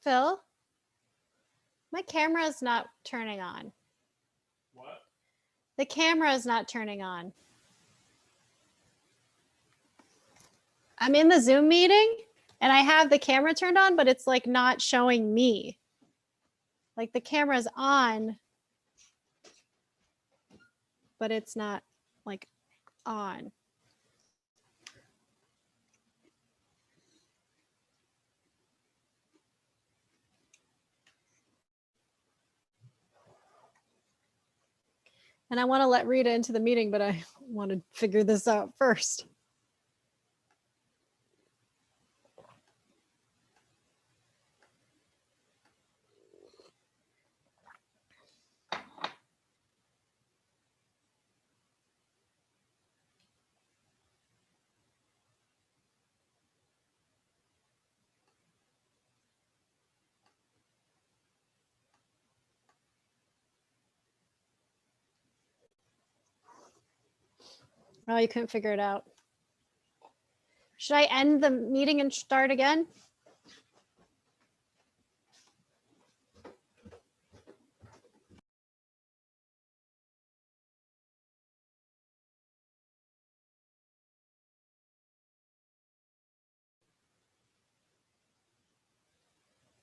Phil, my camera is not turning on. What? The camera is not turning on. I'm in the Zoom meeting and I have the camera turned on, but it's like not showing me. Like the camera's on, but it's not like on. And I want to let Rita into the meeting, but I want to figure this out first. Oh, you couldn't figure it out. Should I end the meeting and start again?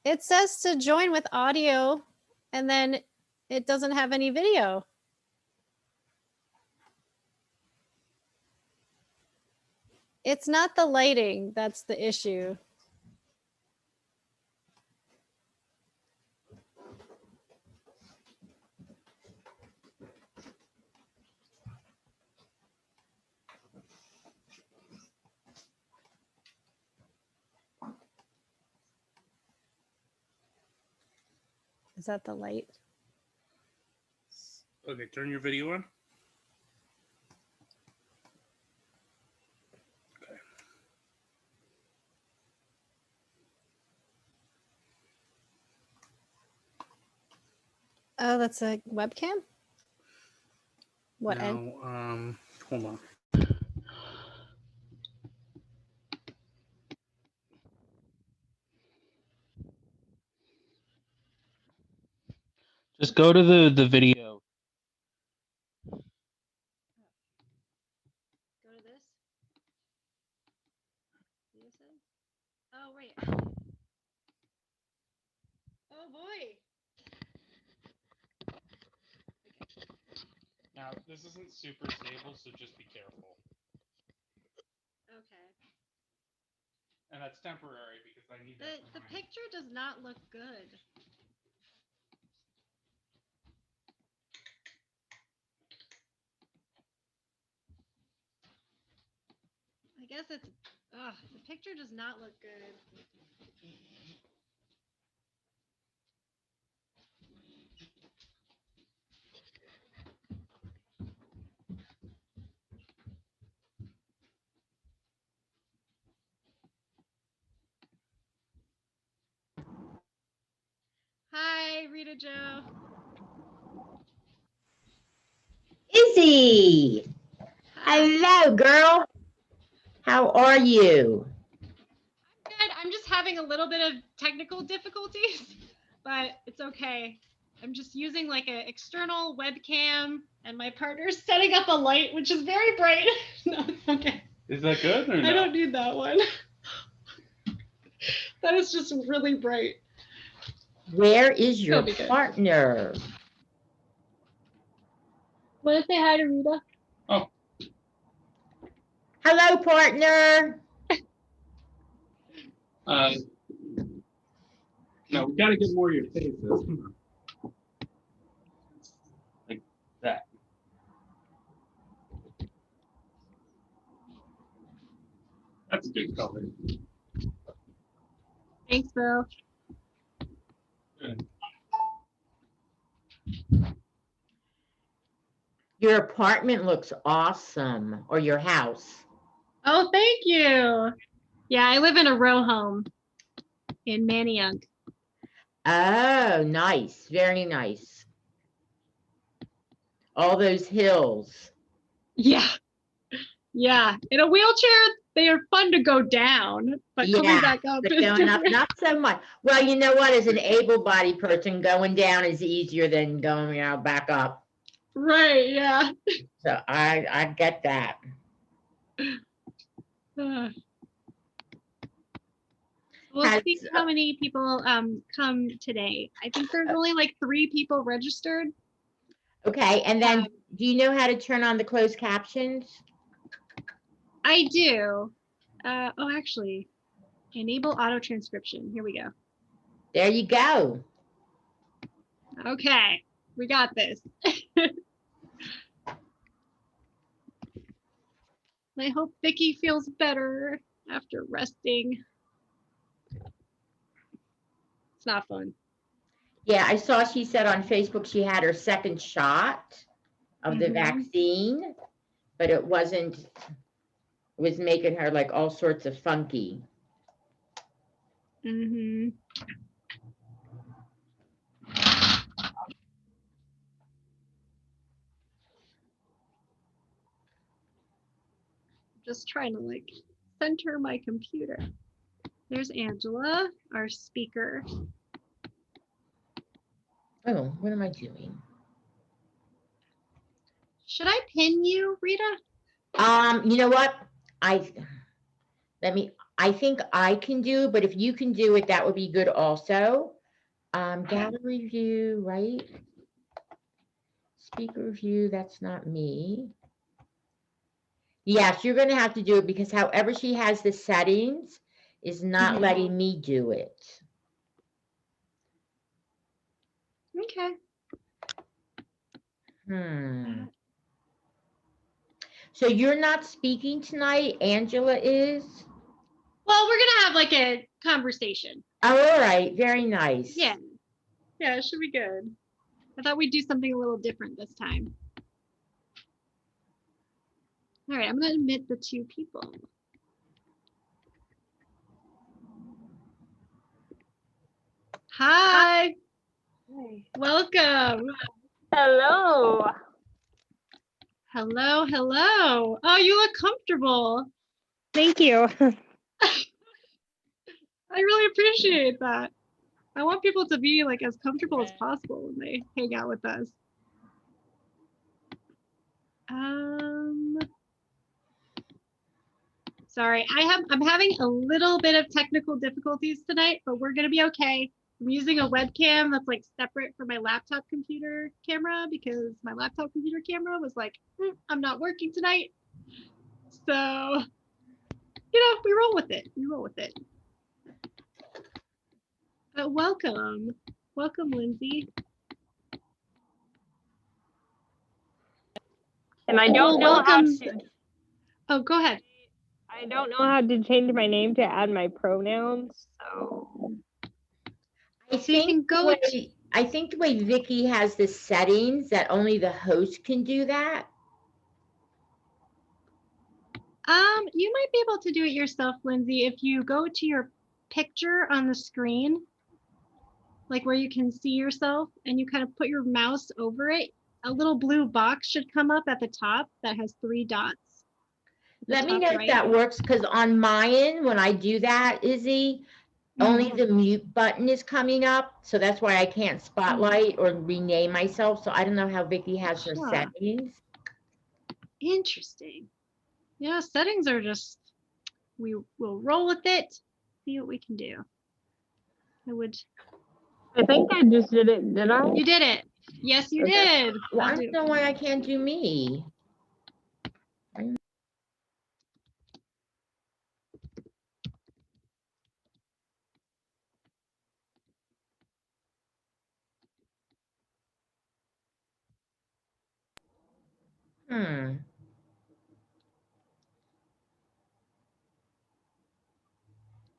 It says to join with audio and then it doesn't have any video. It's not the lighting that's the issue. Is that the light? Okay, turn your video on. Okay. Oh, that's a webcam? What, Ed? Now, hold on. Just go to the video. Go to this. Oh, wait. Oh, boy. Now, this isn't super stable, so just be careful. Okay. And that's temporary because I need The picture does not look good. I guess it's, the picture does not look good. Hi, Rita Jo. Izzy, hello, girl. How are you? I'm good. I'm just having a little bit of technical difficulties, but it's okay. I'm just using like an external webcam and my partner's setting up a light, which is very bright. No, it's okay. Is that good or no? I don't need that one. That is just really bright. Where is your That'll be good. partner? Want to say hi to Rita? Oh. Hello, partner. No, we gotta get more of your faces. Like that. That's a good color. Thanks, Bill. Good. Your apartment looks awesome, or your house. Oh, thank you. Yeah, I live in a row home in Manayunk. Oh, nice. Very nice. All those hills. Yeah. Yeah. In a wheelchair, they are fun to go down, but coming Yeah, back up but is going up, different. not so much. Well, you know what? As an able-bodied person, going down is easier than going, back up. Right, yeah. So I get that. We'll Has- see how many people come today. I think there's only like 3 people registered. Okay, and then do you know how to turn on the closed captions? I do. Oh, actually, enable auto transcription. Here we go. There you go. Okay, we got this. I hope Vicky feels better after resting. It's not fun. Yeah, I saw she said on Facebook she had her second shot of the Mhm. vaccine, but it wasn't, it was making her like all sorts of funky. Mm-hmm. Just trying to like center my computer. There's Angela, our speaker. Oh, what am I doing? Should I pin you, Rita? You know what? I think I can do, but if you can do it, that would be good also. Gallery view, right? Speaker view, that's not me. Yes, you're gonna have to do it because however she has the settings is not letting me do it. Okay. So you're not speaking tonight, Angela is? Well, we're gonna have like a conversation. Oh, all right, very nice. Yeah. Yeah, it should be good. I thought we'd do something a little different this time. All right, I'm gonna admit the 2 people. Hi. Hi. Welcome. Hello. Hello, hello. Oh, you look comfortable. Thank you. I really appreciate that. I want people to be like as comfortable as possible when they hang out with us. Sorry, I'm having a little bit of technical difficulties tonight, but we're gonna be okay. I'm using a webcam that's like separate from my laptop computer camera because my laptop computer camera was like, I'm not working tonight. So, we roll with it. We roll with it. But welcome. Welcome, Lindsay. And I don't know how welcome. to. Oh, go ahead. I don't know how to change my name to add my pronouns. So I think the way Vicky has the settings that only the host can do that. You might be able to do it yourself, Lindsay, if you go to your picture on the screen, like where you can see yourself, and you kind of put your mouse over it. A little blue box should come up at the top that has 3 dots. Let me know if that works, because on my end, when I do that, Izzy, only the mute button is coming up. So that's why I can't spotlight or rename myself. So I don't know how Vicky has her settings. Interesting. Yeah, settings are just, we will roll with it, see what we can do. I think I just did it, did I? You did it. Yes, you did. Well, I don't know why I can't do me.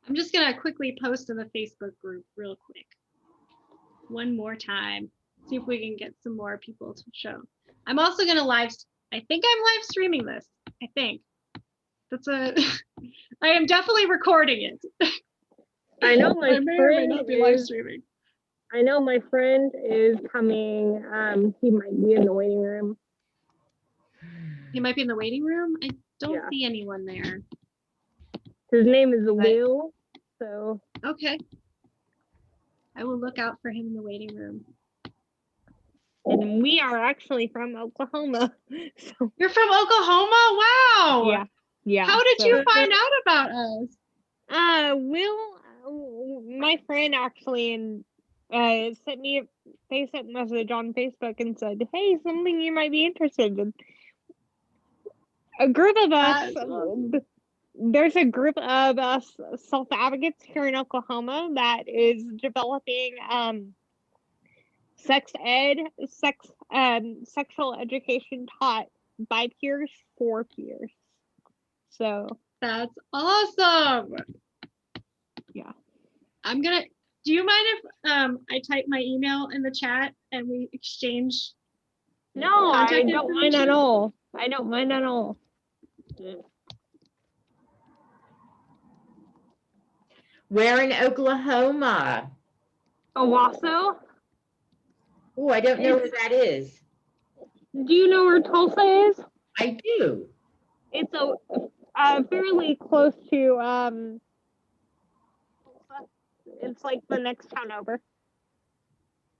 I'm just gonna quickly post in the Facebook group real quick. One more time. See if we can get some more people to show. I'm also gonna I think I'm live streaming this. I think. I am definitely recording it. I know my I may or may not be live streaming. I know my friend is coming. He might be in the waiting room. He might be in the waiting room. I don't see anyone there. His name is Right. Will. So Okay. I will look out for him in the waiting room. and we are actually from Oklahoma. So You're from Oklahoma? Wow. yeah. How did so- you find out about us? Will, my friend actually, and sent me a Facebook message on Facebook and said, "Hey, something you might be interested in." A group of us. That's awesome. There's a group of us self advocates here in Oklahoma that is developing sexual education taught by peers for peers. So That's awesome. yeah. Do you mind if I type my email in the chat and we exchange? No, I Contact don't mind at information? all. I don't mind at all. Where in Oklahoma? Owasso? Oh, I don't know where that is. Do you know where Tulsa is? I do. It's fairly close to Tulsa. It's like the next town over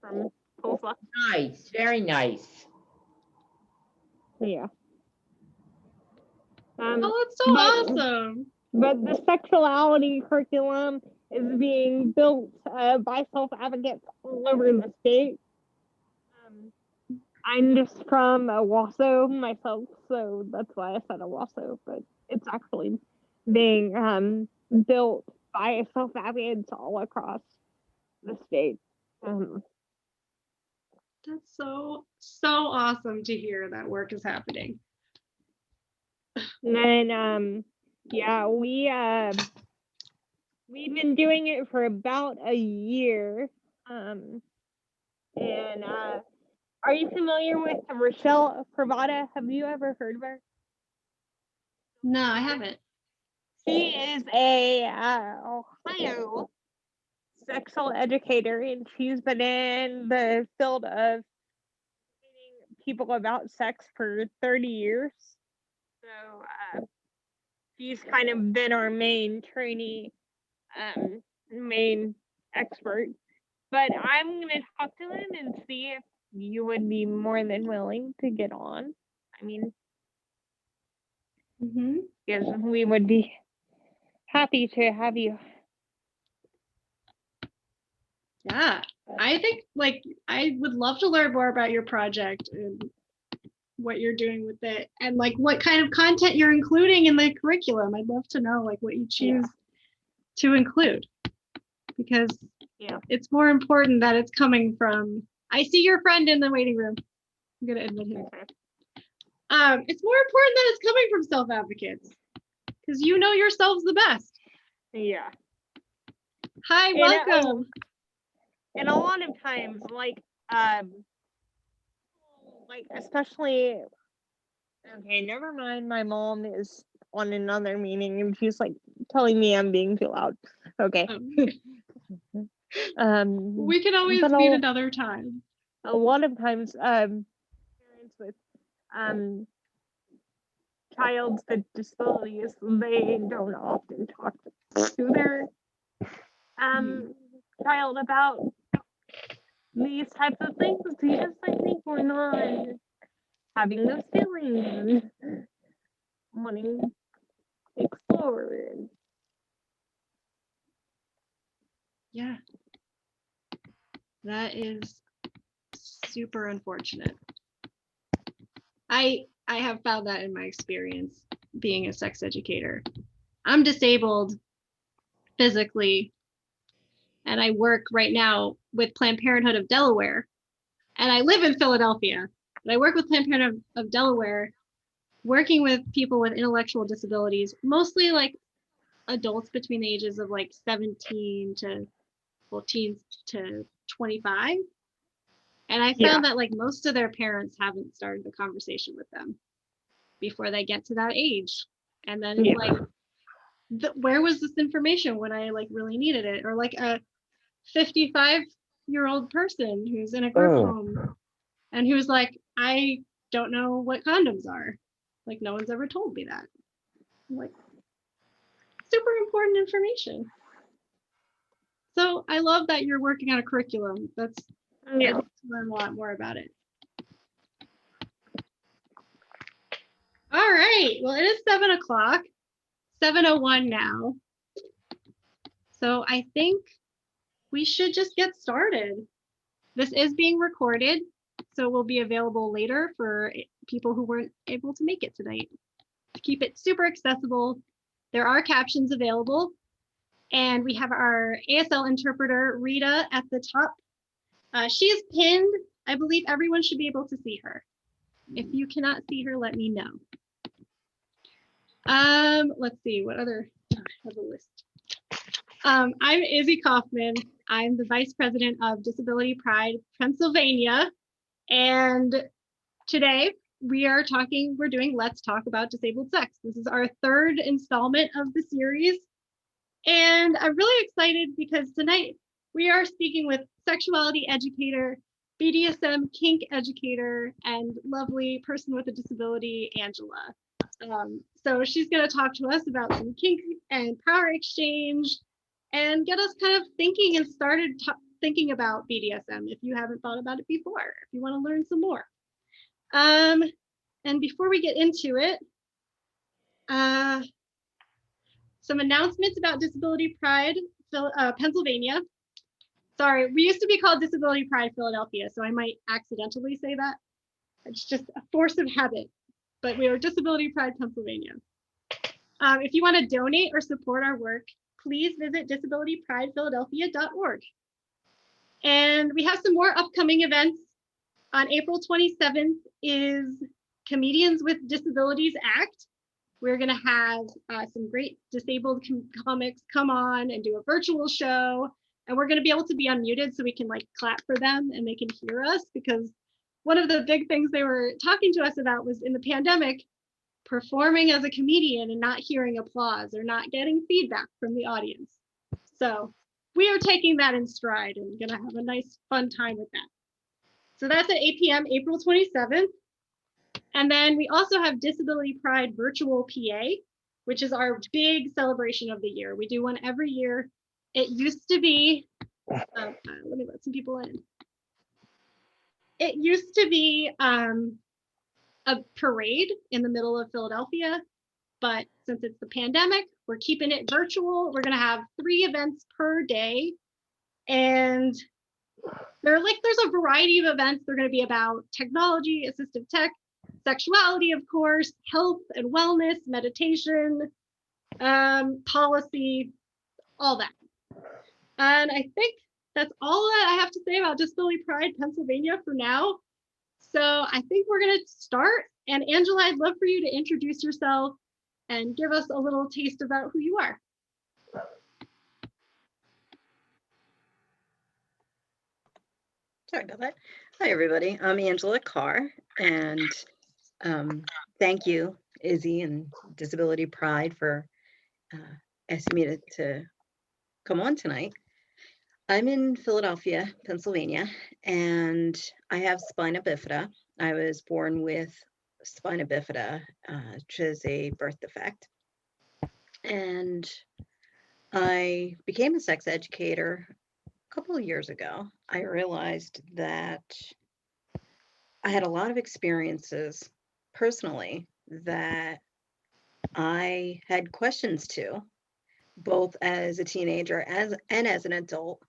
from Tulsa. Nice, very nice. Yeah. Oh, that's so awesome. But the sexuality curriculum is being built by self-advocates all over the state. I'm just from Owasso myself, so that's why I said Owasso, but it's actually being built by self-advocates all across the state. That's so awesome to hear that work is happening. And then yeah, we've been doing it for about a year. And are you familiar with Rochelle Pravada? Have you ever heard of her? No, I haven't. She is a Ohio sexual educator, and she's been in the field of educating people about sex for 30 years. So she's kind of been our main trainee, main expert. But I'm gonna talk to him and see if you would be more than willing to get on. I mean, yes, we would be happy to have you. Yeah, I think I would love to learn more about your project and what you're doing with it, and like what kind of content you're including in the curriculum. I'd love to know like what you choose to include, because it's more important that it's coming from. I see your friend in the waiting room. I'm gonna admit him. It's more important that it's coming from self-advocates, because you know yourselves the best. Yeah. Hi, welcome. And a lot of times, like especially, okay, never mind. My mom is on another meeting and she's like telling me I'm being too loud. Okay. We can always meet another time. A lot of times, parents with childs with disabilities, they don't often talk to their child about these types of things because I think we're not having those feelings and wanting to explore. Yeah, that is super unfortunate. I have found that in my experience being a sex educator. I'm disabled physically, and I work right now with Planned Parenthood of Delaware, and I live in Philadelphia, but I work with Planned Parenthood of Delaware, working with people with intellectual disabilities, mostly like adults between the ages of like 17 to, well, teens to 25. And I found that like most of their parents haven't started the conversation with them before they get to that age. And then like, where was this information when I like really needed it? Or like a 55-year-old person who's in a group home and who's like, I don't know what condoms are. Like no one's ever told me that. I'm like, super important information. So I love that you're working on a curriculum. I'd Yeah. like to learn a lot more about it. All right, well, it is 7 o'clock, 7:01 now. So I think we should just get started. This is being recorded, so it will be available later for people who weren't able to make it tonight. To keep it super accessible, there are captions available, and we have our ASL interpreter, Rita, at the top. She is pinned. I believe everyone should be able to see her. If you cannot see her, let me know. Let's see, what other, I have a list. I'm Izzy Kaufman. I'm the Vice President of Disability Pride Pennsylvania. And today we're doing Let's Talk About Disabled Sex. This is our third installment of the series. And I'm really excited because tonight we are speaking with sexuality educator, BDSM kink educator, and lovely person with a disability, Angela. So she's going to talk to us about some kink and power exchange and get us kind of thinking and started thinking about BDSM if you haven't thought about it before, if you want to learn some more. And before we get into it, some announcements about Disability Pride Pennsylvania. Sorry, we used to be called Disability Pride Philadelphia, so I might accidentally say that. It's just a force of habit, but we are Disability Pride Pennsylvania. If you want to donate or support our work, please visit disabilitypridephiladelphia.org. And we have some more upcoming events. On April 27th is Comedians with Disabilities Act. We're going to have some great disabled comics come on and do a virtual show. And we're going to be able to be unmuted so we can like clap for them and they can hear us, because one of the big things they were talking to us about was in the pandemic, performing as a comedian and not hearing applause or not getting feedback from the audience. So we are taking that in stride and going to have a nice fun time with that. So that's at 8 p.m. April 27th. And then we also have Disability Pride Virtual PA, which is our big celebration of the year. We do one every year. It used to be, let me let some people in. It used to be a parade in the middle of Philadelphia, but since it's the pandemic, we're keeping it virtual. We're gonna have 3 events per day. And there's a variety of events. They're gonna be about technology, assistive tech, sexuality, of course, health and wellness, meditation, policy, all that. And I think that's all that I have to say about Disability Pride Pennsylvania for now. So I think we're going to start. And Angela, I'd love for you to introduce yourself and give us a little taste about who you are. Sorry about that. Hi, everybody. I'm Angela Car, and thank you, Izzy and Disability Pride, for asking me to come on tonight. I'm in Philadelphia, Pennsylvania, and I have spina bifida. I was born with spina bifida, which is a birth defect. And I became a sex educator a couple of years ago. I realized that I had a lot of experiences personally that I had questions to, both as a teenager and as an adult,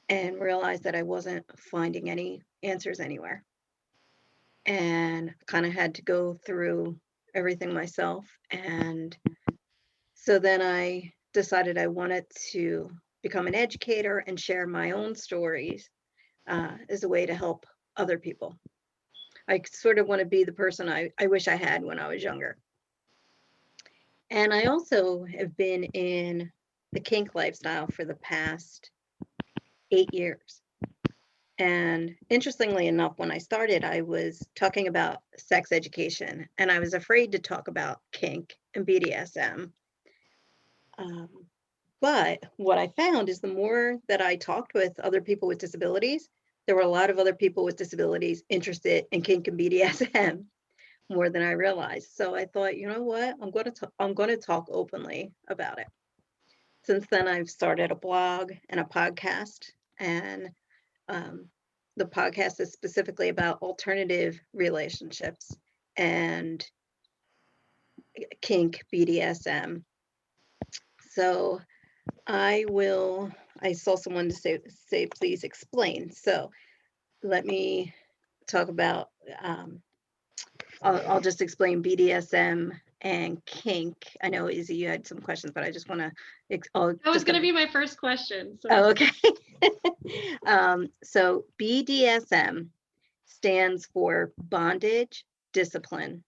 and realized that I wasn't finding any answers anywhere. And kind of had to go through everything myself. And so then I decided I wanted to become an educator and share my own stories as a way to help other people. I sort of want to be the person I wish I had when I was younger. And I also have been in the kink lifestyle for the past 8 years. And interestingly enough, when I started, I was talking about sex education, and I was afraid to talk about kink and BDSM. But what I found is the more that I talked with other people with disabilities, there were a lot of other people with disabilities interested in kink and BDSM more than I realized. So I thought, you know what, I'm going to talk openly about it. Since then, I've started a blog and a podcast, and the podcast is specifically about alternative relationships and kink, BDSM. So I saw someone to say, please explain. So let me talk about, I'll just explain BDSM and kink. I know, Izzy, you had some questions, but I just want to. That was going to be my first question. So. Oh, okay. So BDSM stands for bondage, discipline,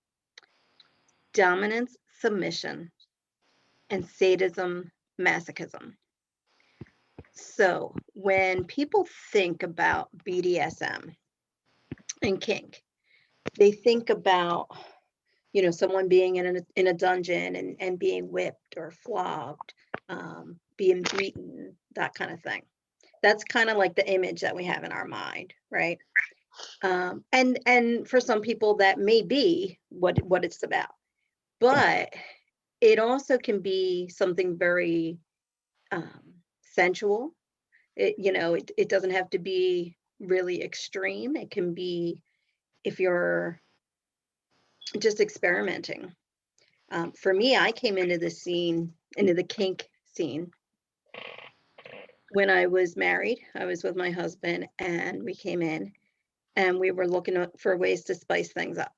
dominance, submission, and sadism, masochism. So when people think about BDSM and kink, they think about, someone being in a dungeon and being whipped or flogged, being beaten, that kind of thing. That's kind of like the image that we have in our mind, right? And for some people that may be what it's about, but it also can be something very sensual. It doesn't have to be really extreme. It can be, if you're just experimenting. For me, I came into the kink scene when I was married. I was with my husband, and we came in and we were looking for ways to spice things up.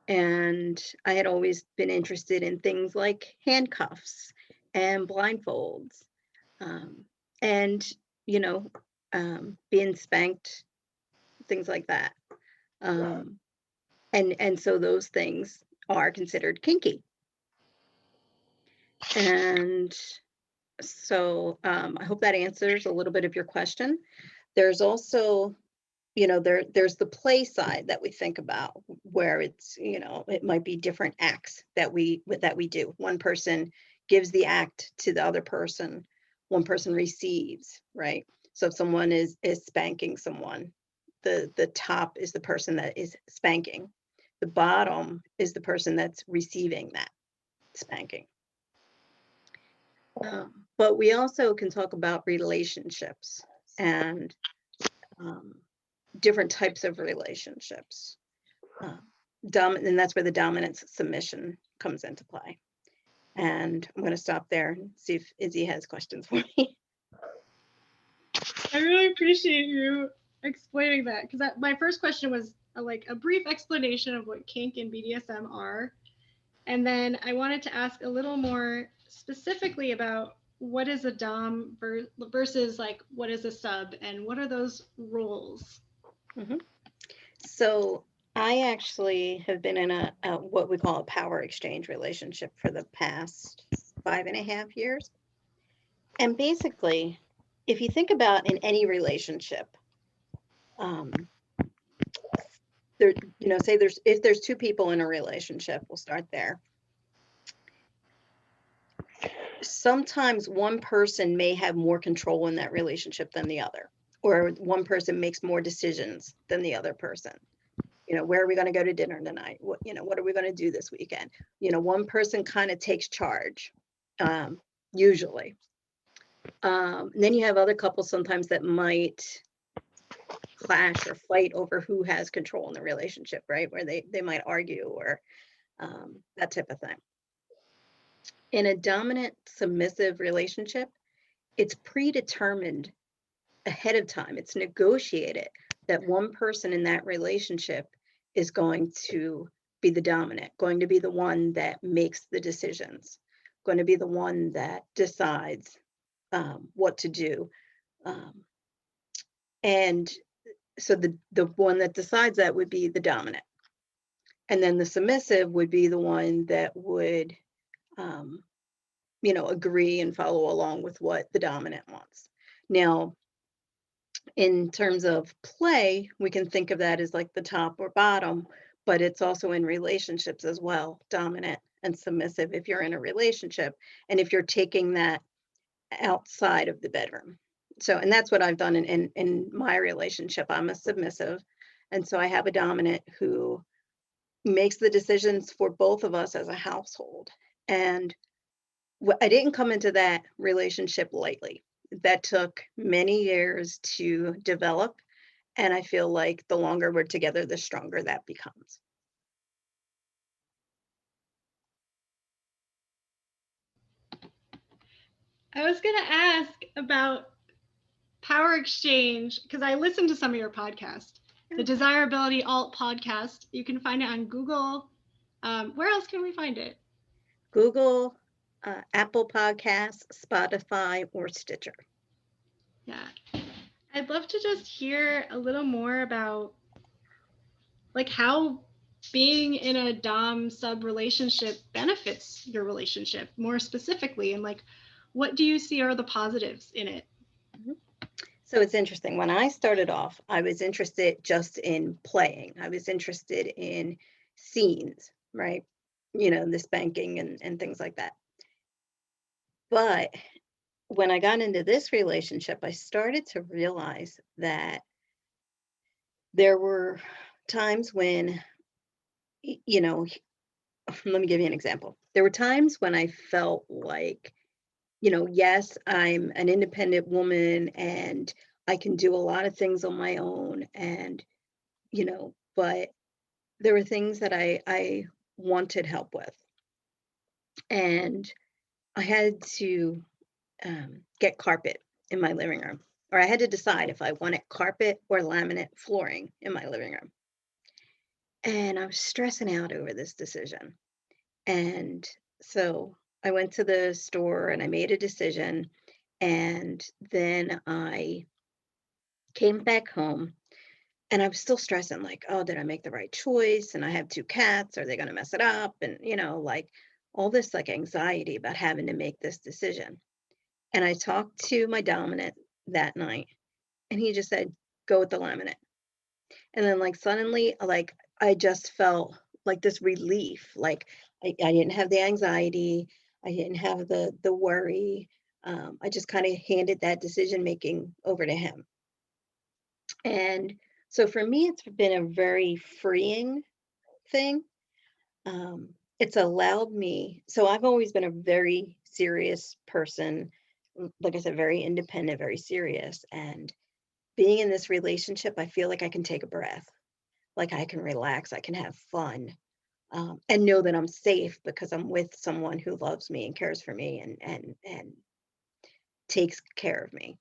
And I had always been interested in things like handcuffs and blindfolds, and being spanked, things like that. And so those things are considered kinky. And so I hope that answers a little bit of your question. There's also, there's the play side that we think about, where it's, it might be different acts that we do. One person gives the act to the other person, one person receives, right? So if someone is spanking someone, the top is the person that is spanking. The bottom is the person that's receiving that spanking. But we also can talk about relationships and different types of relationships. And that's where the dominance submission comes into play. And I'm going to stop there and see if Izzy has questions for me. I really appreciate you explaining that, because my first question was a brief explanation of what kink and BDSM are. And then I wanted to ask a little more specifically about what is a dom versus what is a sub, and what are those roles? Mm-hmm. So I actually have been in a what we call a power exchange relationship for the past 5.5 years. And basically, if you think about in any relationship, say if there's two people in a relationship, we'll start there. Sometimes one person may have more control in that relationship than the other, or one person makes more decisions than the other person. Where are we going to go to dinner tonight? What are we going to do this weekend? One person kind of takes charge, usually. Then you have other couples sometimes that might clash or fight over who has control in the relationship, right? Where they might argue or that type of thing. In a dominant submissive relationship, it's predetermined ahead of time. It's negotiated that one person in that relationship is going to be the dominant, going to be the one that makes the decisions, going to be the one that decides what to do. And so the one that decides that would be the dominant. And then the submissive would be the one that would, agree and follow along with what the dominant wants. Now, in terms of play, we can think of that as like the top or bottom, but it's also in relationships as well, dominant and submissive if you're in a relationship, and if you're taking that outside of the bedroom. So, and that's what I've done in my relationship. I'm a submissive, and so I have a dominant who makes the decisions for both of us as a household. And I didn't come into that relationship lightly. That took many years to develop. And I feel like the longer we're together, the stronger that becomes. I was going to ask about power exchange because I listened to some of your podcast, the Desirability Alt podcast. You can find it on Google. Where else can we find it? Google, Apple Podcasts, Spotify, or Stitcher. Yeah. I'd love to just hear a little more about like how being in a dom sub relationship benefits your relationship more specifically, and like what do you see are the positives in it? So it's interesting. When I started off, I was interested just in playing. I was interested in scenes, right? You know, the spanking and things like that. But when I got into this relationship, I started to realize that there were times when, you know, let me give you an example. There were times when I felt like, you know, yes, I'm an independent woman and I can do a lot of things on my own. And, you know, but there were things that I wanted help with. And I had to get carpet in my living room, or I had to decide if I wanted carpet or laminate flooring in my living room. And I was stressing out over this decision. And so I went to the store and I made a decision. And then I came back home and I was still stressing, like, oh, did I make the right choice? And I have 2 cats. Are they going to mess it up? And, you know, like all this like anxiety about having to make this decision. And I talked to my dominant that night and he just said, go with the laminate. And then like suddenly, like I just felt like this relief. Like I didn't have the anxiety. I didn't have the worry. I just kind of handed that decision making over to him. And so for me, it's been a very freeing thing. It's allowed me, so I've always been a very serious person. Like I said, very independent, very serious. And being in this relationship, I feel like I can take a breath. Like I can relax, I can have fun, and know that I'm safe because I'm with someone who loves me and cares for me and takes care of me.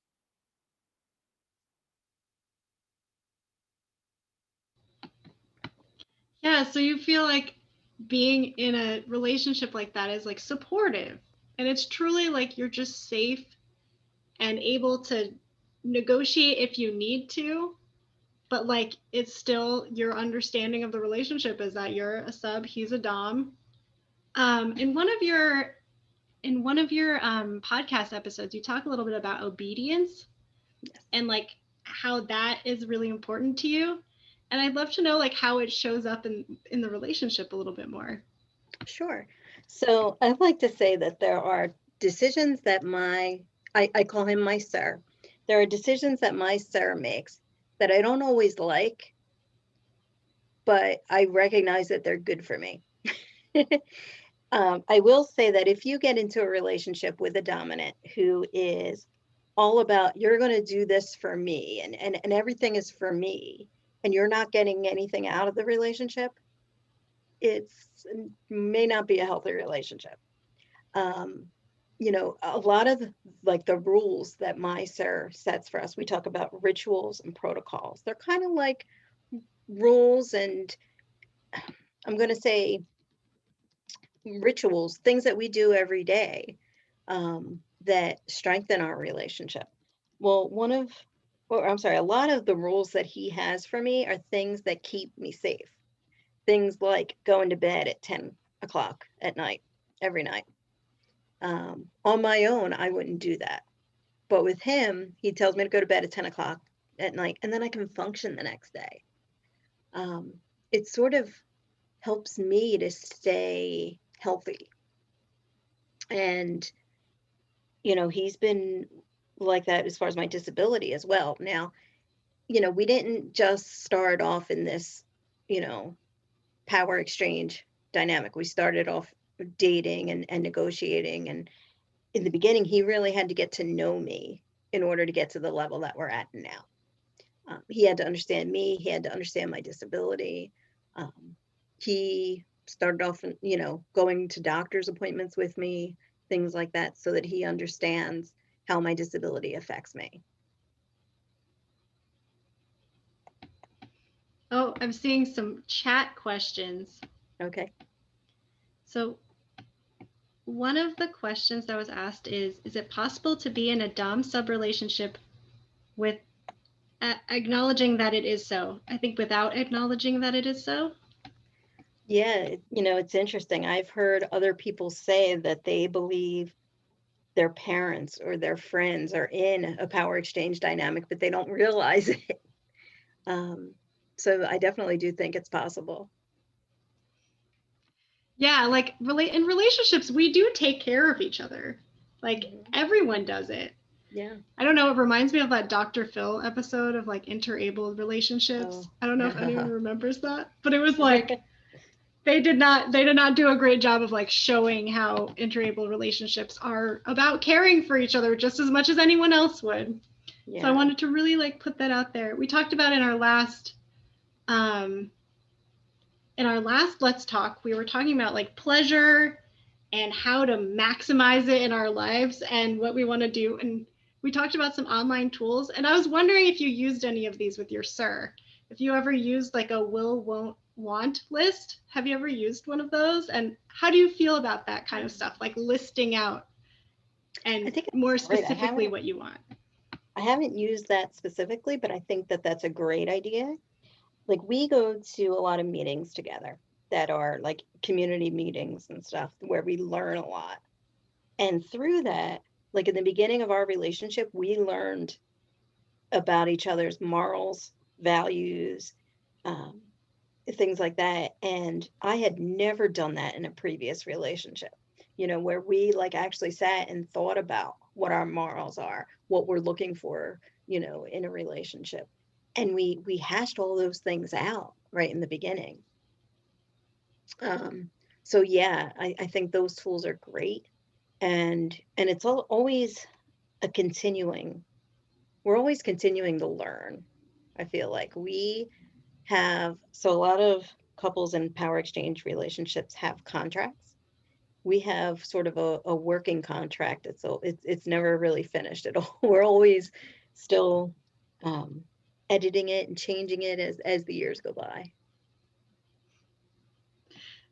Yeah, so you feel like being in a relationship like that is like supportive, and it's truly like you're just safe and able to negotiate if you need to, but like it's still your understanding of the relationship is that you're a sub, he's a dom. In one of your podcast episodes, you talk a little bit about obedience and like how that is really important to you. And I'd love to know like how it shows up in the relationship a little bit more. Sure. So I like to say that there are decisions that I call him my sir. There are decisions that my sir makes that I don't always like, but I recognize that they're good for me. I will say that if you get into a relationship with a dominant who is all about, you're going to do this for me and everything is for me, and you're not getting anything out of the relationship, it may not be a healthy relationship. You know, a lot of like the rules that my sir sets for us, we talk about rituals and protocols. They're kind of like rules and I'm going to say rituals, things that we do every day that strengthen our relationship. Well, a lot of the rules that he has for me are things that keep me safe. Things like going to bed at 10 o'clock at night, every night. On my own, I wouldn't do that. But with him, he tells me to go to bed at 10 o'clock at night, and then I can function the next day. It sort of helps me to stay healthy. And, you know, he's been like that as far as my disability as well. Now, you know, we didn't just start off in this, you know, power exchange dynamic. We started off dating and negotiating in the beginning, he really had to get to know me in order to get to the level that we're at now. He had to understand me. He had to understand my disability. He started off, you know, going to doctor's appointments with me, things like that, so that he understands how my disability affects me. Oh, I'm seeing some chat questions. Okay. So one of the questions that was asked is it possible to be in a dom sub relationship with acknowledging that it is so? I think without acknowledging that it is so. Yeah, you know, it's interesting. I've heard other people say that they believe their parents or their friends are in a power exchange dynamic, but they don't realize it. So I definitely do think it's possible. Yeah, like in relationships, we do take care of each other. Like everyone does it. Yeah. I don't know. It reminds me of that Dr. Phil episode of like interabled relationships. Oh. I don't know if anyone remembers that, but it was like they did not do a great job of like showing how interabled relationships are about caring for each other just as much as anyone else would. Yeah. So I wanted to really like put that out there. We talked about in our last Let's Talk, we were talking about like pleasure and how to maximize it in our lives and what we want to do. And we talked about some online tools. And I was wondering if you used any of these with your SIR. If you ever used like a will, won't, want list. Have you ever used one of those? And how do you feel about that kind of stuff? Like listing out and more specifically what you want. I haven't used that specifically, but I think that that's a great idea. Like we go to a lot of meetings together that are like community meetings and stuff where we learn a lot. And through that, like in the beginning of our relationship, we learned about each other's morals, values, things like that. And I had never done that in a previous relationship, you know, where we like actually sat and thought about what our morals are, what we're looking for, you know, in a relationship. And we hashed all those things out right in the beginning. So yeah, I think those tools are great. And it's always a continuing, we're always continuing to learn. I feel like we have, so a lot of couples in power exchange relationships have contracts. We have sort of a working contract. It's never really finished at all. We're always still editing it and changing it as the years go by.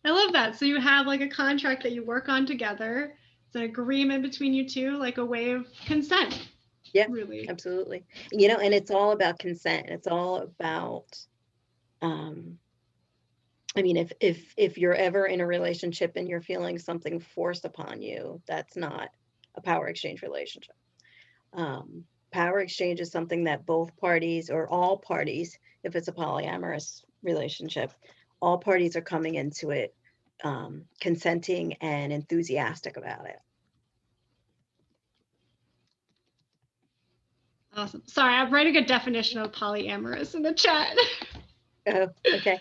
I love that. So you have like a contract that you work on together. It's an agreement between you two, like a way of consent. Yeah, really. Absolutely. You know, and it's all about consent. It's all about, I mean, if you're ever in a relationship and you're feeling something forced upon you, that's not a power exchange relationship. Power exchange is something that both parties or all parties, if it's a polyamorous relationship, all parties are coming into it consenting and enthusiastic about it. Awesome. Sorry, I'm writing a definition of polyamorous in the chat. Oh, okay.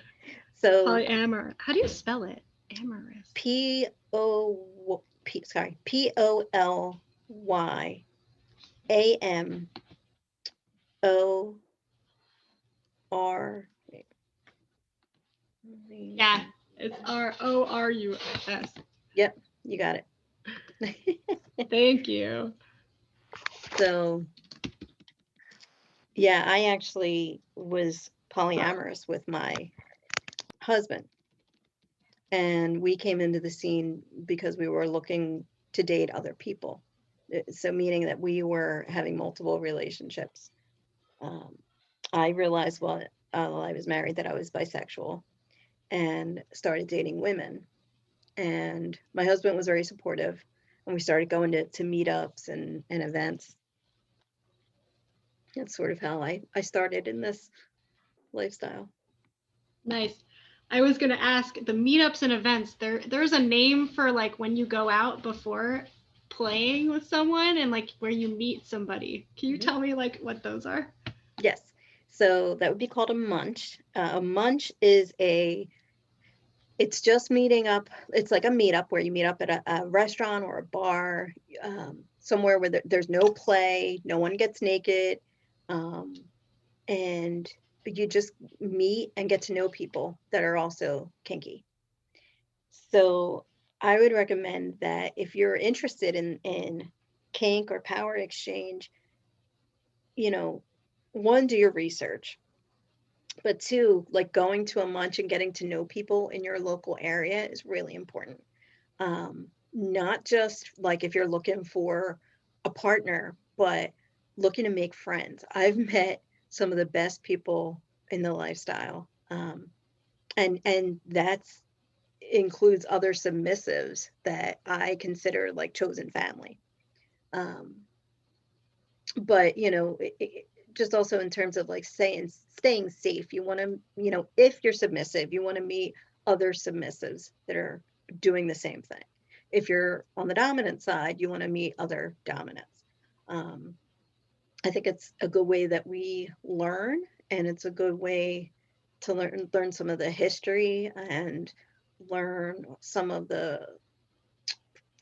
So polyamor. How do you spell it? Amorous. P-O-L-Y-A-M-O-R. Yeah, it's R-O-R-U-S. Yep, you got it. Thank you. So, yeah, I actually was polyamorous with my husband. And we came into the scene because we were looking to date other people. So meaning that we were having multiple relationships. I realized while I was married that I was bisexual and started dating women. And my husband was very supportive. And we started going to meetups and events. That's sort of how I started in this lifestyle. Nice. I was going to ask, the meetups and events, there's a name for like when you go out before playing with someone and like where you meet somebody. Can you tell me like what those are? Yes. So that would be called a munch. A munch is a it's just meeting up. It's like a meetup where you meet up at a restaurant or a bar, somewhere where there's no play, no one gets naked, and you just meet and get to know people that are also kinky. So I would recommend that if you're interested in kink or power exchange, you know, one, do your research, but two, like going to a munch and getting to know people in your local area is really important. Not just like if you're looking for a partner, but looking to make friends. I've met some of the best people in the lifestyle. And that's includes other submissives that I consider like chosen family. Um, but just also in terms of like staying safe, you want to, if you're submissive, you want to meet other submissives that are doing the same thing. If you're on the dominant side, you want to meet other dominants. I think it's a good way that we learn, and it's a good way to learn some of the history and learn some of the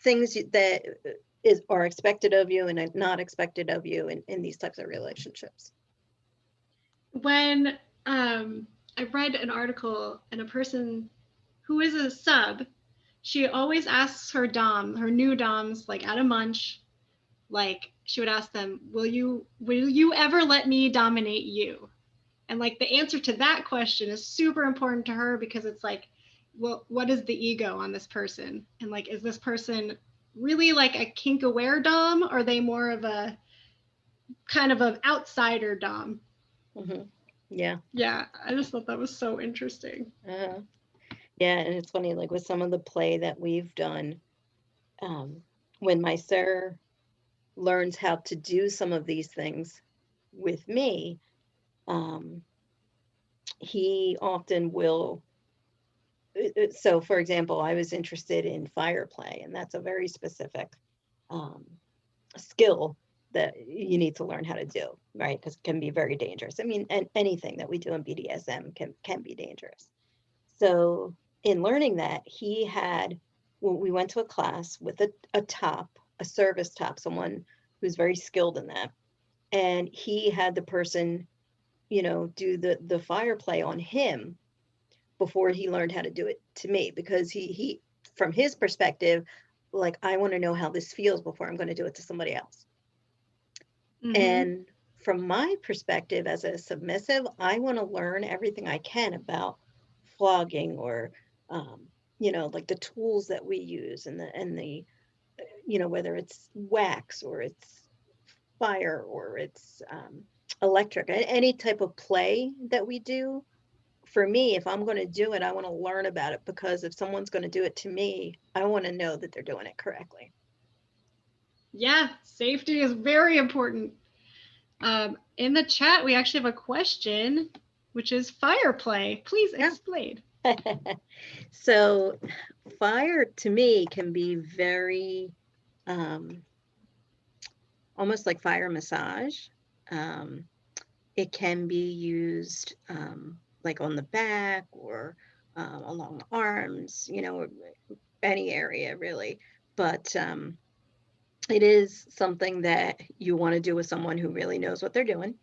things that are expected of you and not expected of you in these types of relationships. When I read an article, and a person who is a sub, she always asks her new doms, like at a munch, like she would ask them, will you ever let me dominate you? And like the answer to that question is super important to her, because it's like, well, what is the ego on this person? And like, is this person really like a kink aware dom, or are they more of a kind of an outsider dom? Mm-hmm. Yeah. Yeah, I just thought that was so interesting. Yeah, and it's funny, like with some of the play that we've done, when my sir learns how to do some of these things with me, he often will. So, for example, I was interested in fire play, and that's a very specific skill that you need to learn how to do, right? Because it can be very dangerous. I mean, and anything that we do in BDSM can be dangerous. So, in learning that, we went to a class with a service top, someone who's very skilled in that, and he had the person, do the fire play on him before he learned how to do it to me, because he from his perspective, like, I want to know how this feels before I'm going to do it to somebody else. Mm-hmm. And from my perspective as a submissive, I want to learn everything I can about flogging, or like the tools that we use, and the whether it's wax or it's fire or it's electric, any type of play that we do. For me, if I'm going to do it, I want to learn about it, because if someone's going to do it to me, I want to know that they're doing it correctly. Yeah, safety is very important. In the chat, we actually have a question, which is fire play. Please explain. So fire to me can be very almost like fire massage. It can be used like on the back, or along the arms, any area really. But it is something that you want to do with someone who really knows what they're doing.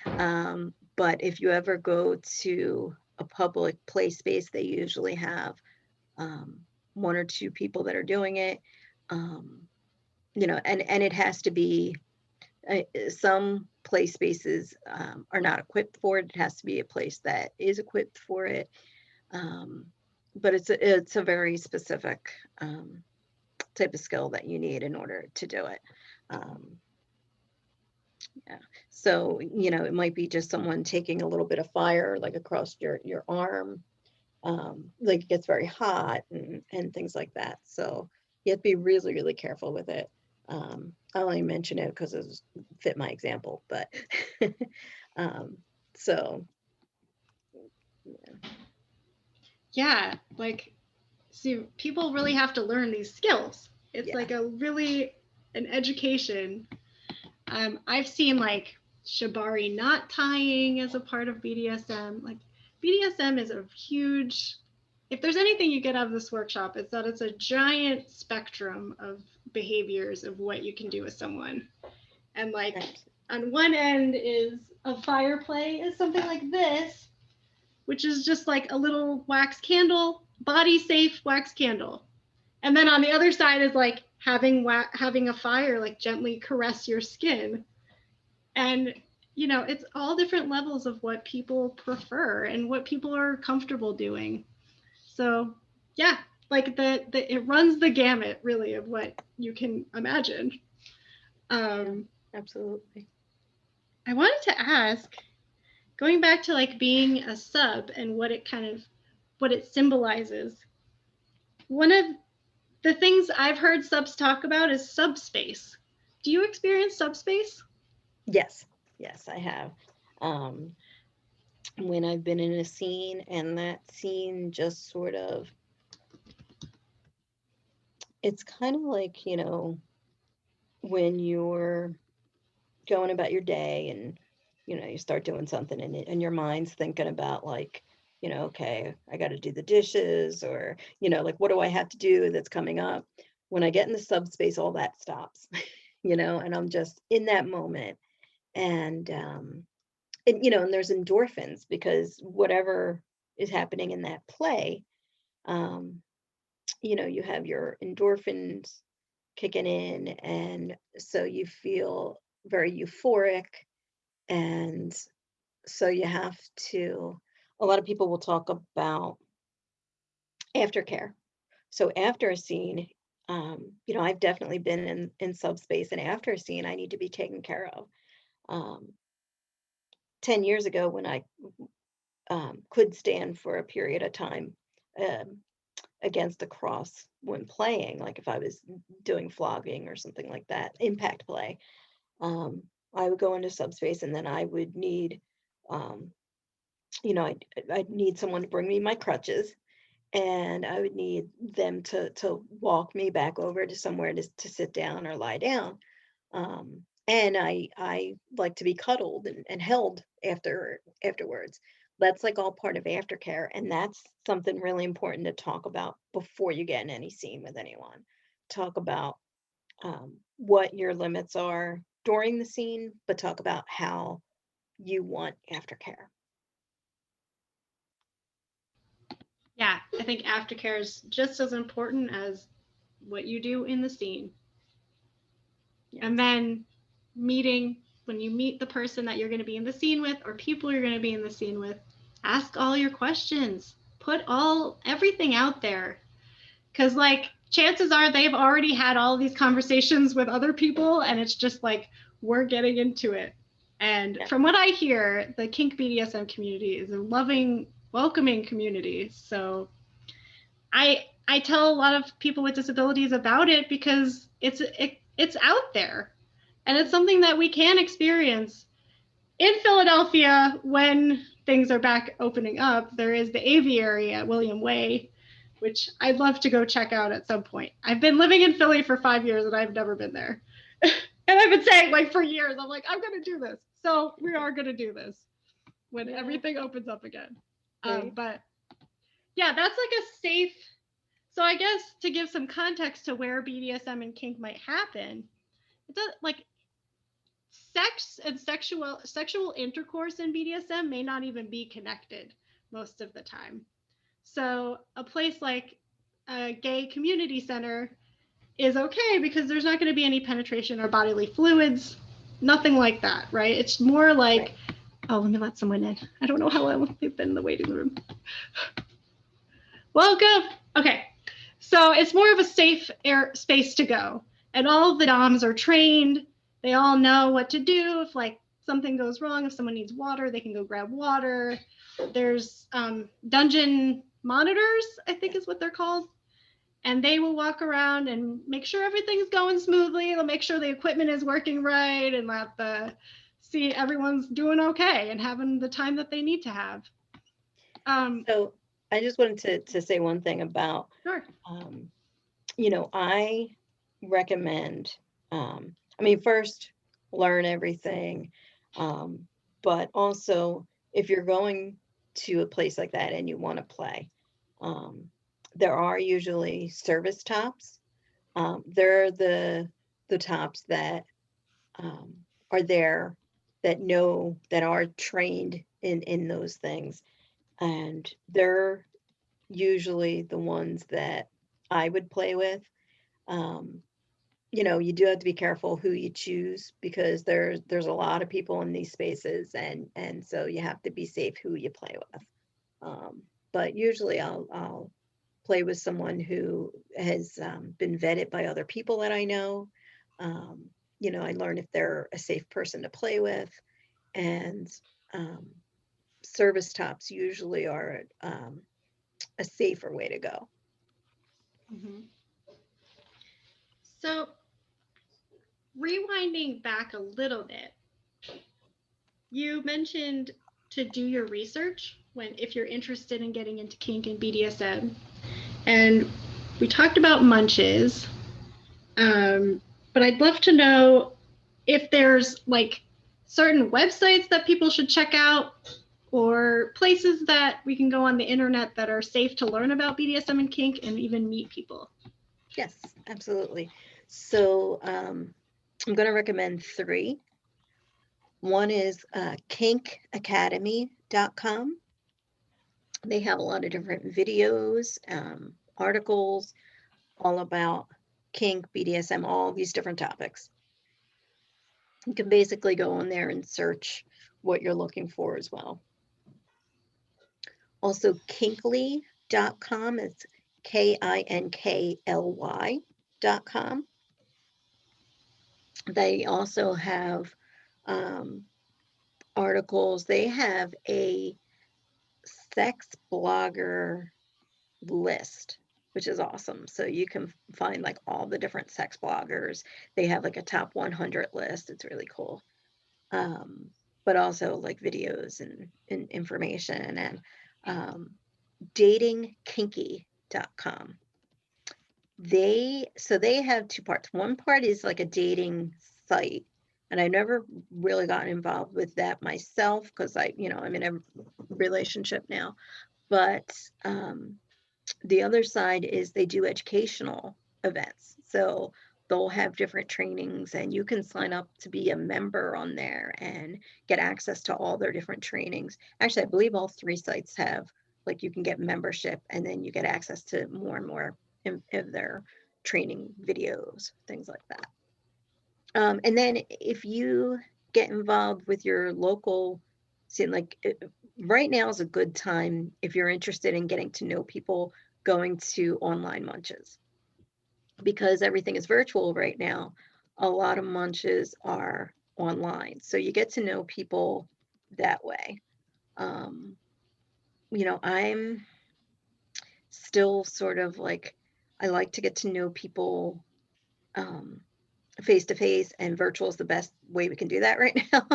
But if you ever go to a public play space, they usually have one or two people that are doing it. And it has to be, some play spaces are not equipped for it. It has to be a place that is equipped for it. But it's a very specific type of skill that you need in order to do it. Yeah. So, it might be just someone taking a little bit of fire, like across your arm, like it gets very hot and things like that. So you have to be really, really careful with it. I only mention it because it fit my example, but so. Yeah, like, see, people really have to learn these skills. It's like an education. I've seen like shibari knot tying as a part of BDSM. Like, BDSM is a huge, if there's anything you get out of this workshop, it's that it's a giant spectrum of behaviors of what you can do with someone. And like on one end is a fire play is something like this, which is just like a little wax candle, body safe wax candle. And then on the other side is like having a fire like gently caress your skin. And you know, it's all different levels of what people prefer and what people are comfortable doing. So yeah, like it runs the gamut really of what you can imagine. Absolutely. I wanted to ask, going back to like being a sub and what it symbolizes. One of the things I've heard subs talk about is subspace. Do you experience subspace? Yes, I have. When I've been in a scene and that scene just sort of, it's kind of like, you know, when you're going about your day and, you know, you start doing something and your mind's thinking about like, you know, okay, I got to do the dishes, or, you know, like, what do I have to do that's coming up? When I get in the subspace, all that stops, you know, and I'm just in that moment. And you know, and there's endorphins because whatever is happening in that play, you know, you have your endorphins kicking in, and so you feel very euphoric. And so you have to, a lot of people will talk about aftercare. So after a scene, you know, I've definitely been in subspace, and after a scene, I need to be taken care of. 10 years ago, when I could stand for a period of time against the cross when playing, like if I was doing flogging or something like that, impact play, I would go into subspace, and then I would need, you know, I'd need someone to bring me my crutches, and I would need them to walk me back over to somewhere to sit down or lie down. And I like to be cuddled and held afterwards. That's like all part of aftercare, and that's something really important to talk about before you get in any scene with anyone. Talk about what your limits are during the scene, but talk about how you want aftercare. Yeah, I think aftercare is just as important as what you do in the scene. Yes. And then when you meet the person that you're going to be in the scene with, or people you're going to be in the scene with, ask all your questions. Put everything out there. Because like chances are they've already had all these conversations with other people, and it's just like we're getting into it. And from what I hear, the kink BDSM community is a loving, welcoming community. So I tell a lot of people with disabilities about it because it's out there, and it's something that we can experience. In Philadelphia, when things are back opening up, there is the aviary at William Way, which I'd love to go check out at some point. I've been living in Philly for 5 years and I've never been there. And I've been saying like for years, I'm like, I'm going to do this. So we are going to do this when everything opens up again. But yeah, that's like a safe. So I guess to give some context to where BDSM and kink might happen, it does like sex and sexual intercourse in BDSM may not even be connected most of the time. So a place like a gay community center is okay because there's not going to be any penetration or bodily fluids, nothing like that, right? It's more like, oh, let me let someone in. I don't know how long they've been in the waiting room. Welcome. Okay. So it's more of a safe space to go. And all of the DOMs are trained. They all know what to do. If like something goes wrong, if someone needs water, they can go grab water. There's dungeon monitors, I think is what they're called. And they will walk around and make sure everything's going smoothly. They'll make sure the equipment is working right and see everyone's doing okay and having the time that they need to have. So I just wanted to say one thing about, sure. You know, I recommend, first learn everything, but also if you're going to a place like that and you want to play, There are usually service tops. They're the tops that are there, that know, that are trained in those things, and they're usually the ones that I would play with. You know, you do have to be careful who you choose, because there's a lot of people in these spaces, and so you have to be safe who you play with. But usually I'll play with someone who has been vetted by other people that I know. You know, I learn if they're a safe person to play with, and um, service tops usually are a safer way to go. Mhm. So, rewinding back a little bit, you mentioned to do your research if you're interested in getting into kink and BDSM, and we talked about munches. But I'd love to know if there's like certain websites that people should check out, or places that we can go on the internet that are safe to learn about BDSM and kink and even meet people. Yes, absolutely. So I'm going to recommend 3. One is kinkacademy.com. They have a lot of different videos, articles, all about kink, BDSM, all these different topics. You can basically go on there and search what you're looking for as well. Also, kinkly.com. It's kinkly.com. They also have articles. They have a sex blogger list, which is awesome. So you can find like all the different sex bloggers. They have like a top 100 list. It's really cool. But also like videos and information, and datingkinky.com. They have 2 parts. One part is like a dating site, and I never really gotten involved with that myself, because I'm in a relationship now. But the other side is they do educational events. So they'll have different trainings, and you can sign up to be a member on there and get access to all their different trainings. Actually, I believe all 3 sites have, like, you can get membership, and then you get access to more and more of their training videos, things like that. And then if you get involved with your local, right now is a good time if you're interested in getting to know people, going to online munches, because everything is virtual right now. A lot of munches are online, so you get to know people that way. I'm still sort of like, I like to get to know people face to face, and virtual is the best way we can do that right now.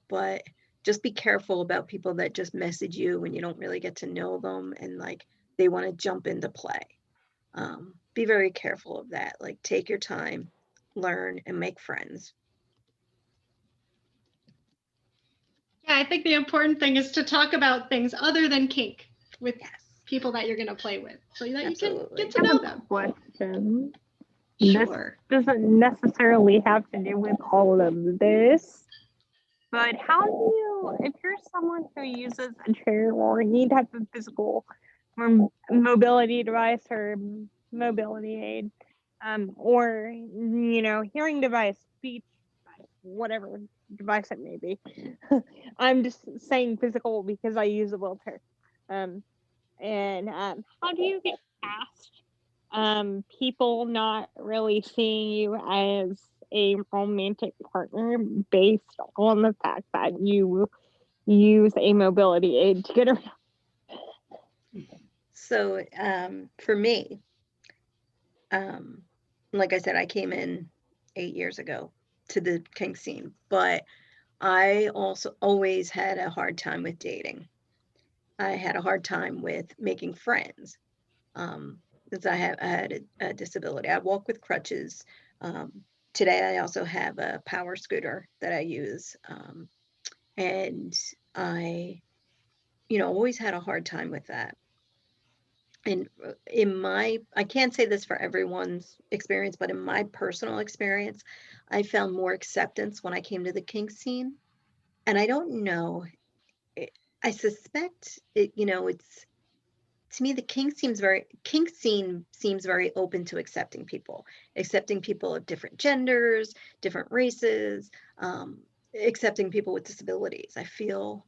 But just be careful about people that just message you when you don't really get to know them, and like they want to jump into play. Be very careful of that. Like, take your time, learn, and make friends. Yeah, I think the important thing is to talk about things other than kink with people that you're going to play with, so that Absolutely. you can get to know them. Question. Sure. This doesn't necessarily have to do with all of this, but how do you, if you're someone who uses a chair or any type of physical mobility device or mobility aid, or hearing device, speech, whatever device it may be. I'm just saying physical because I use a wheelchair. How do you get past people not really seeing you as a romantic partner based on the fact that you use a mobility aid to get around? So for me, like I said, I came in 8 years ago to the kink scene, but I also always had a hard time with dating. I had a hard time with making friends, because I had a disability. I walk with crutches. Today, I also have a power scooter that I use, and I always had a hard time with that. And I can't say this for everyone's experience, but in my personal experience, I found more acceptance when I came to the kink scene. And I don't know, I suspect it's, to me, the kink scene seems very open to accepting people of different genders, different races, accepting people with disabilities. I feel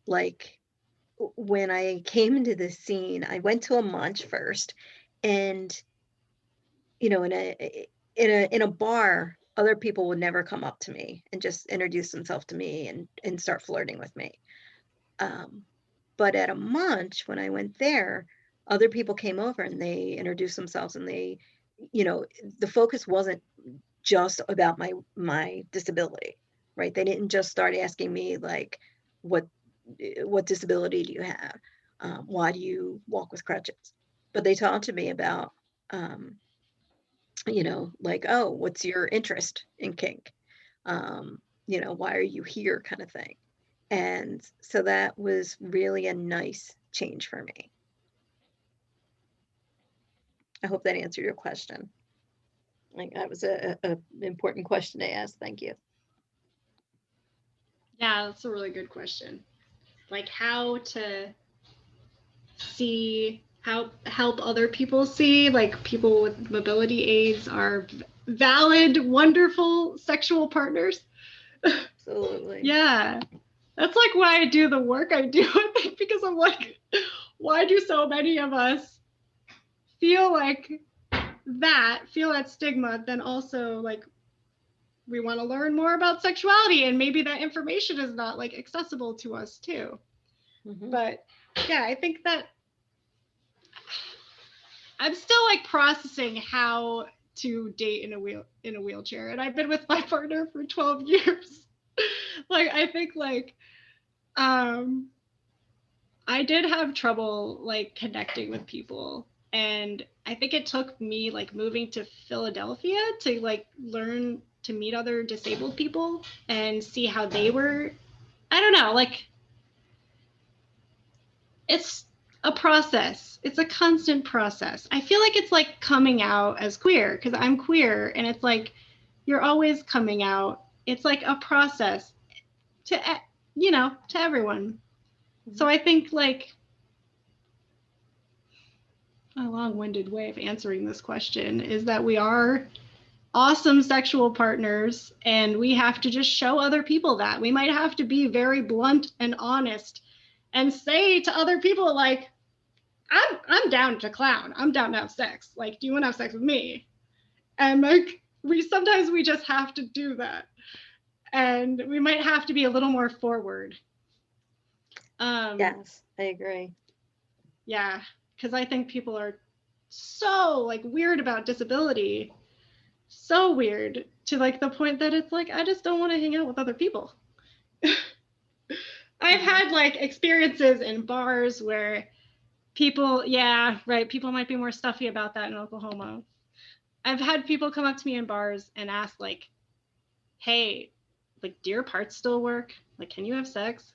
like when I came into this scene, I went to a munch first, and in a bar, other people would never come up to me and just introduce themselves to me and start flirting with me. But at a munch, when I went there, other people came over and they introduced themselves, and they, the focus wasn't just about my disability, right? They didn't just start asking me like, what disability do you have? Why do you walk with crutches? But they talked to me about, like, oh, what's your interest in kink? Why are you here, kind of thing. And so that was really a nice change for me. I hope that answered your question. Like, that was a important question to ask. Thank you. Yeah, that's a really good question. Like, how to see, how help other people see, like, people with mobility aids are valid, wonderful sexual partners. Absolutely. Yeah, that's like why I do the work I do, I think, because I'm like, why do so many of us feel that stigma, then also like we want to learn more about sexuality, and maybe that information is not like accessible to us too. Mm-hmm. But yeah, I think that I'm still like processing how to date in a wheelchair, and I've been with my partner for 12 years. Like, I think like I did have trouble like connecting with people, and I think it took me like moving to Philadelphia to like learn to meet other disabled people and see how they were. I don't know, like, it's a process. It's a constant process. I feel like it's like coming out as queer, because I'm queer, and it's like you're always coming out. It's like a process to to everyone. So I think like a long-winded way of answering this question is that we are awesome sexual partners, and we have to just show other people that. We might have to be very blunt and honest and say to other people like, I'm down to clown. I'm down to have sex. Like, do you want to have sex with me? And like, sometimes we just have to do that. And we might have to be a little more forward. Yes, I agree. Yeah, because I think people are so like weird about disability. So weird, to like the point that it's like, I just don't want to hang out with other people. I've had like experiences in bars where people, yeah, right, people might be more stuffy about that in Oklahoma. I've had people come up to me in bars and ask like, hey, like, do your parts still work? Like, can you have sex?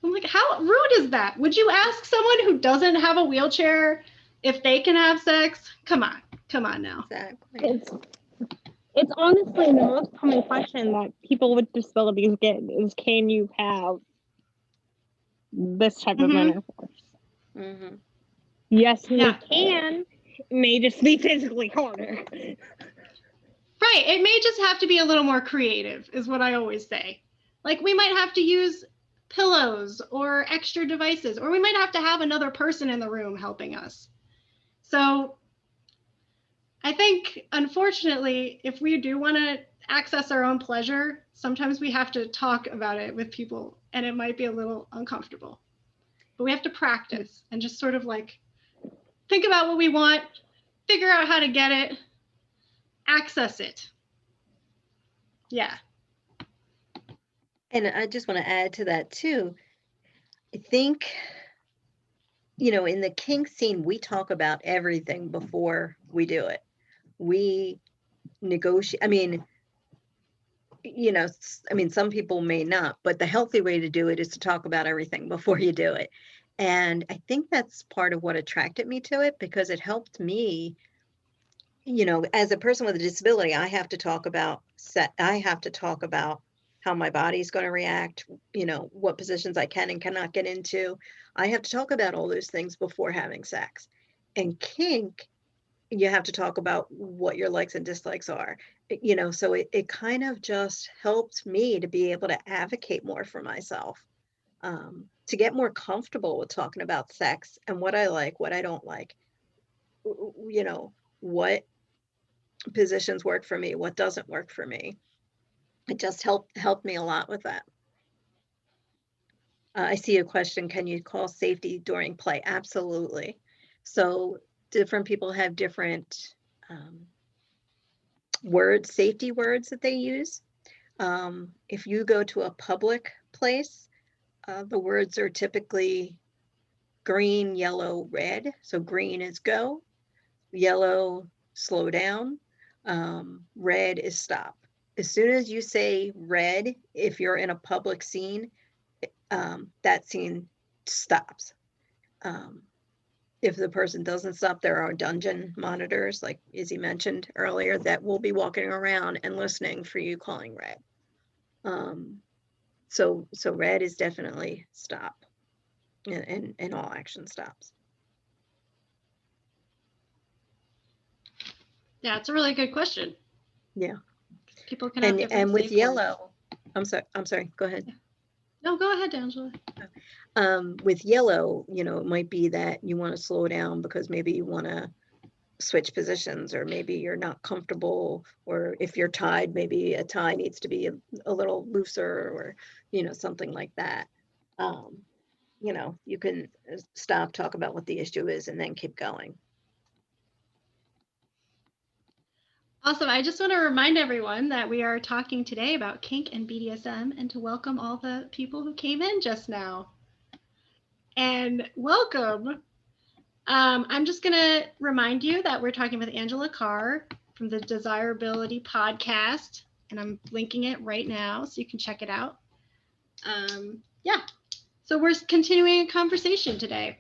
I'm like, how rude is that? Would you ask someone who doesn't have a wheelchair if they can have sex? Come on now. Exactly. It's honestly the most common question that people with disabilities get is, can you have this type of intercourse? Mm-hmm. Yes, we can. It may just be physically harder. Right. It may just have to be a little more creative, is what I always say. Like, we might have to use pillows or extra devices, or we might have to have another person in the room helping us. So I think, unfortunately, if we do want to access our own pleasure, sometimes we have to talk about it with people, and it might be a little uncomfortable. But we have to practice and just sort of like think about what we want, figure out how to get it, access it. Yeah. And I just want to add to that too. I think, in the kink scene, we talk about everything before we do it. We negotiate. I mean, you know, I mean, some people may not, but the healthy way to do it is to talk about everything before you do it. And I think that's part of what attracted me to it, because it helped me, you know, as a person with a disability, I have to talk about how my body's going to react, you know, what positions I can and cannot get into. I have to talk about all those things before having sex. And kink, you have to talk about what your likes and dislikes are, you know, so it kind of just helped me to be able to advocate more for myself, to get more comfortable with talking about sex and what I like, what I don't like, you know, what positions work for me, what doesn't work for me. It just helped me a lot with that. I see a question, can you call safety during play? Absolutely. So different people have different words, safety words that they use. If you go to a public place, the words are typically green, yellow, red. So green is go, yellow, slow down, red is stop. As soon as you say red, if you're in a public scene, that scene stops. If the person doesn't stop, there are dungeon monitors, like Izzy mentioned earlier, that will be walking around and listening for you calling red. So red is definitely stop, and all action stops. Yeah, it's a really good question. Yeah. People can have different and with safe yellow, words. I'm sorry, go ahead. No, go ahead, Angela. With yellow, you know, it might be that you want to slow down because maybe you want to switch positions, or maybe you're not comfortable, or if you're tied, maybe a tie needs to be a little looser, or, you know, something like that. You know, you can stop, talk about what the issue is, and then keep going. Awesome. I just want to remind everyone that we are talking today about kink and BDSM, and to welcome all the people who came in just now. And welcome. I'm just going to remind you that we're talking with Angela Car from the Disirability podcast, and I'm linking it right now so you can check it out. Yeah. So we're continuing a conversation today.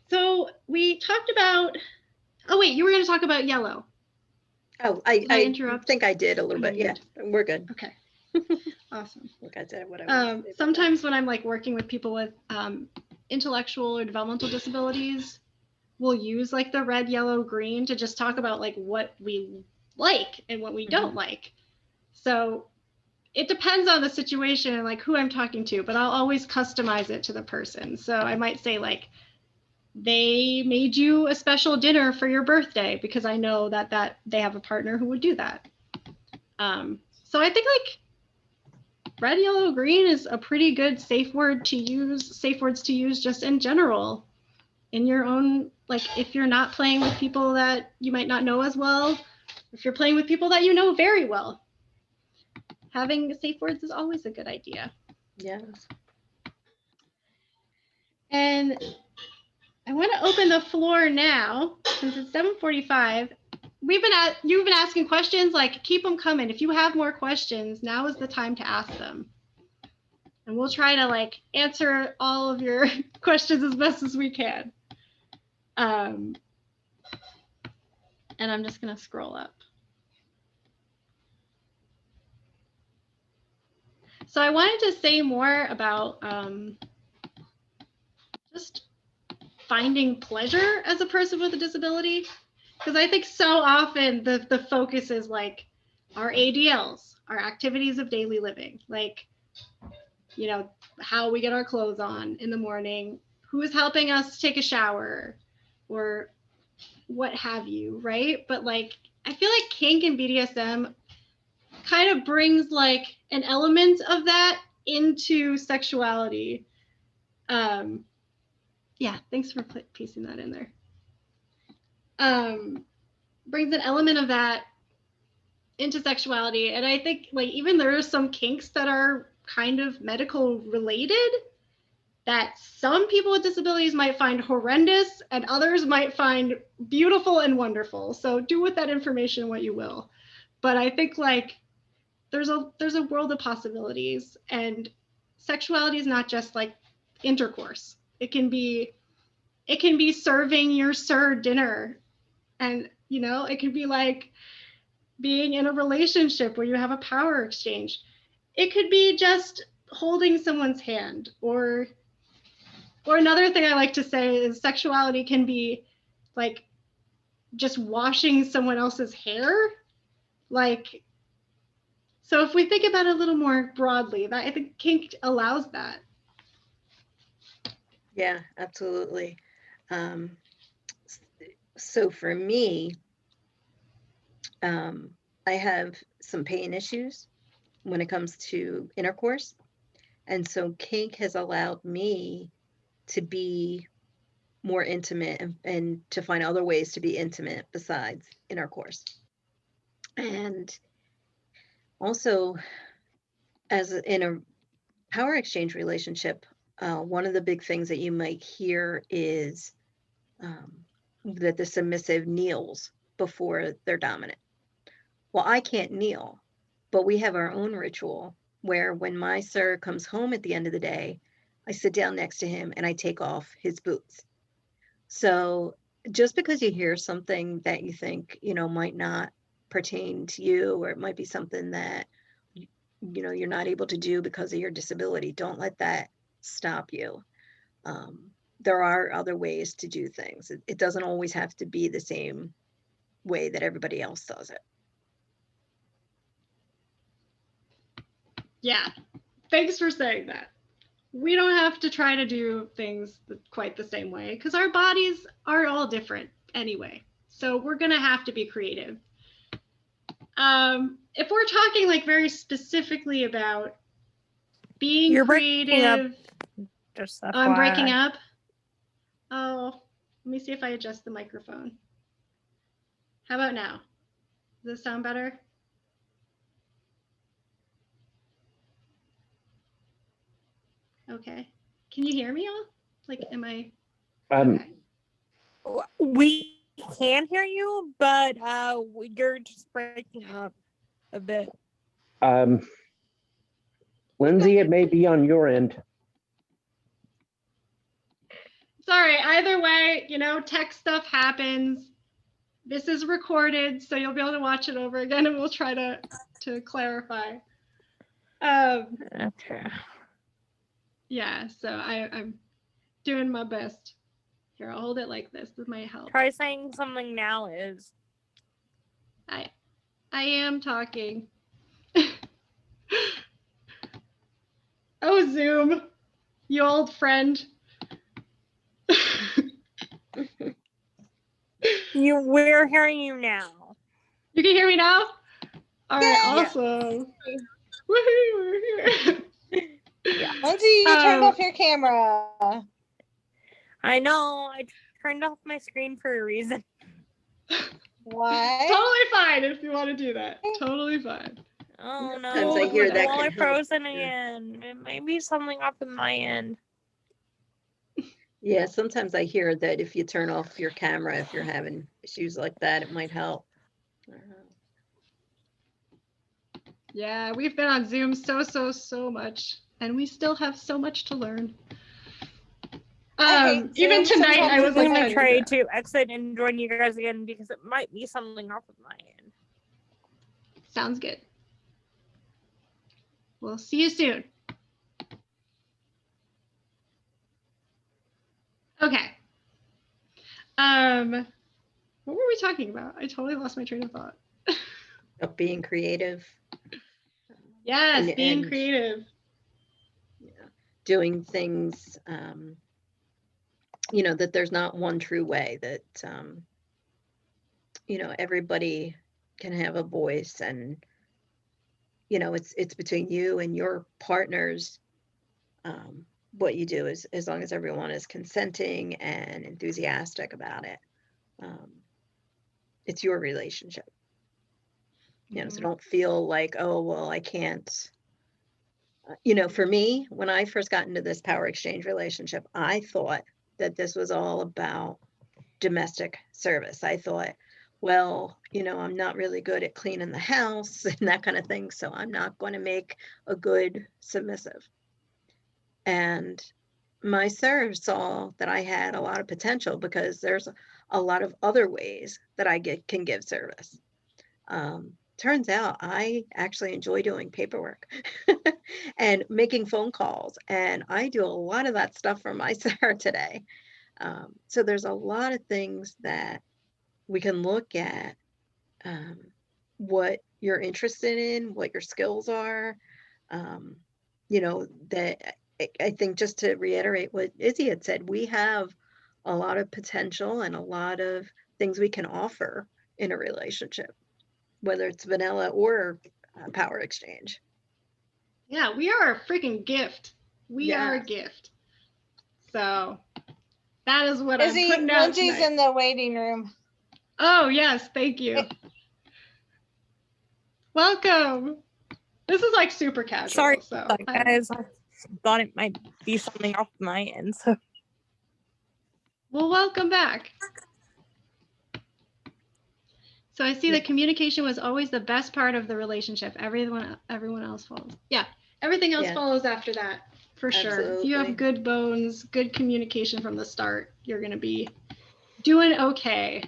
So we talked about, oh wait, you were going to talk about yellow. Oh, I I interrupt? think I did a little bit. Yeah, we're good. Okay. Awesome. I think I said what I wanted to say about sometimes when I'm like working with people with intellectual or developmental disabilities, we'll use like the red, yellow, green to just talk about like what we like and what we don't like. So it depends on the situation and like who I'm talking to, but I'll always customize it to the person. So I might say like, they made you a special dinner for your birthday because I know that they have a partner who would do that. So I think like red, yellow, green is a pretty good safe words to use just in general in your own, like if you're not playing with people that you might not know as well, if you're playing with people that you know very well, having safe words is always a good idea. Yes. And I want to open the floor now since it's 7:45. You've been asking questions, like keep them coming. If you have more questions, now is the time to ask them. And we'll try to like answer all of your questions as best as we can. And I'm just going to scroll up. So I wanted to say more about just finding pleasure as a person with a disability. Because I think so often the focus is like our ADLs, our activities of daily living, like, you know, how we get our clothes on in the morning, who is helping us take a shower, or what have you, right? But like, I feel like kink and BDSM kind of brings like an element of that into sexuality. Yeah, thanks for piecing that in there. Brings an element of that into sexuality. And I think like even there are some kinks that are kind of medical related that some people with disabilities might find horrendous and others might find beautiful and wonderful. So do with that information what you will. But I think like there's a world of possibilities, and sexuality is not just like intercourse. It can be serving your sir dinner, and you know, it can be like being in a relationship where you have a power exchange. It could be just holding someone's hand, or another thing I like to say is sexuality can be like just washing someone else's hair. Like, so if we think about it a little more broadly, that I think kink allows that. Yeah, absolutely. So for me, I have some pain issues when it comes to intercourse. And so kink has allowed me to be more intimate and to find other ways to be intimate besides intercourse. And also, in a power exchange relationship, one of the big things that you might hear is that the submissive kneels before they're dominant. Well, I can't kneel, but we have our own ritual where when my sir comes home at the end of the day, I sit down next to him and I take off his boots. So just because you hear something that you think, you know, might not pertain to you, or it might be something that, you know, you're not able to do because of your disability, don't let that stop you. There are other ways to do things. It doesn't always have to be the same way that everybody else does it. Yeah, thanks for saying that. We don't have to try to do things quite the same way because our bodies are all different anyway. So we're gonna have to be creative. If we're talking like very specifically about being You're creative, just I'm breaking up. Oh, let me see if I adjust the microphone. How about now? Does this sound better? Okay. Can you hear me all? Like, am I? Okay. We can hear you, but you're just breaking up a bit. Lindsay, it may be on your end. Sorry, either way, you know, tech stuff happens. This is recorded, so you'll be able to watch it over again, and we'll try to clarify. Okay. Yeah, so I'm doing my best. Here, I'll hold it like this. This might help. Try saying something now, Is. I am talking. Oh, Zoom, you old friend. We're hearing you now. You can hear me now? All right, Yeah. awesome. Woohoo, we're here. Yeah. Lindsay, you turned off your camera. I know. I turned off my screen for a reason. Why? Totally fine if you want to do that. Totally fine. Oh no. Sometimes I hear that Well, I can help. frozen again. It may be something up in my end. Yeah, sometimes I hear that if you turn off your camera, if you're having issues like that, it might help. I don't know. Yeah, we've been on Zoom so much, and we still have so much to learn. I hate Even Zoom. tonight, I was I'm like, gonna try to exit and join you guys again because it might be something off of my end. Sounds good. We'll see you soon. Okay. What were we talking about? I totally lost my train of thought. Of being creative. Yes, being and, creative. Yeah, doing things, you know, that there's not one true way, that, you know, everybody can have a voice, and, you know, it's between you and your partners. What you do is, as long as everyone is consenting and enthusiastic about it, it's your relationship. You know, so don't feel like, oh, well, I can't. You know, for me, when I first got into this power exchange relationship, I thought that this was all about domestic service. I thought, well, I'm not really good at cleaning the house and that kind of thing, so I'm not going to make a good submissive. And my sir saw that I had a lot of potential because there's a lot of other ways that I can give service. Turns out I actually enjoy doing paperwork and making phone calls, and I do a lot of that stuff for my sir today. So there's a lot of things that we can look at, what you're interested in, what your skills are. That I think, just to reiterate what Izzy had said, we have a lot of potential and a lot of things we can offer in a relationship, whether it's vanilla or power exchange. Yeah, we are a freaking gift. We are a Yes. gift. So that is what Izzy, I'm putting out Lindsay's tonight. in the waiting room. Oh, yes, thank you. Welcome. This is like super casual. Sorry, so guys. I thought it might be something off my end. So, well, welcome back. So I see that communication was always the best part of the relationship. Everyone else follows. Yeah, everything else follows after that, for sure. If you have good bones, good communication from the start, you're gonna be doing okay.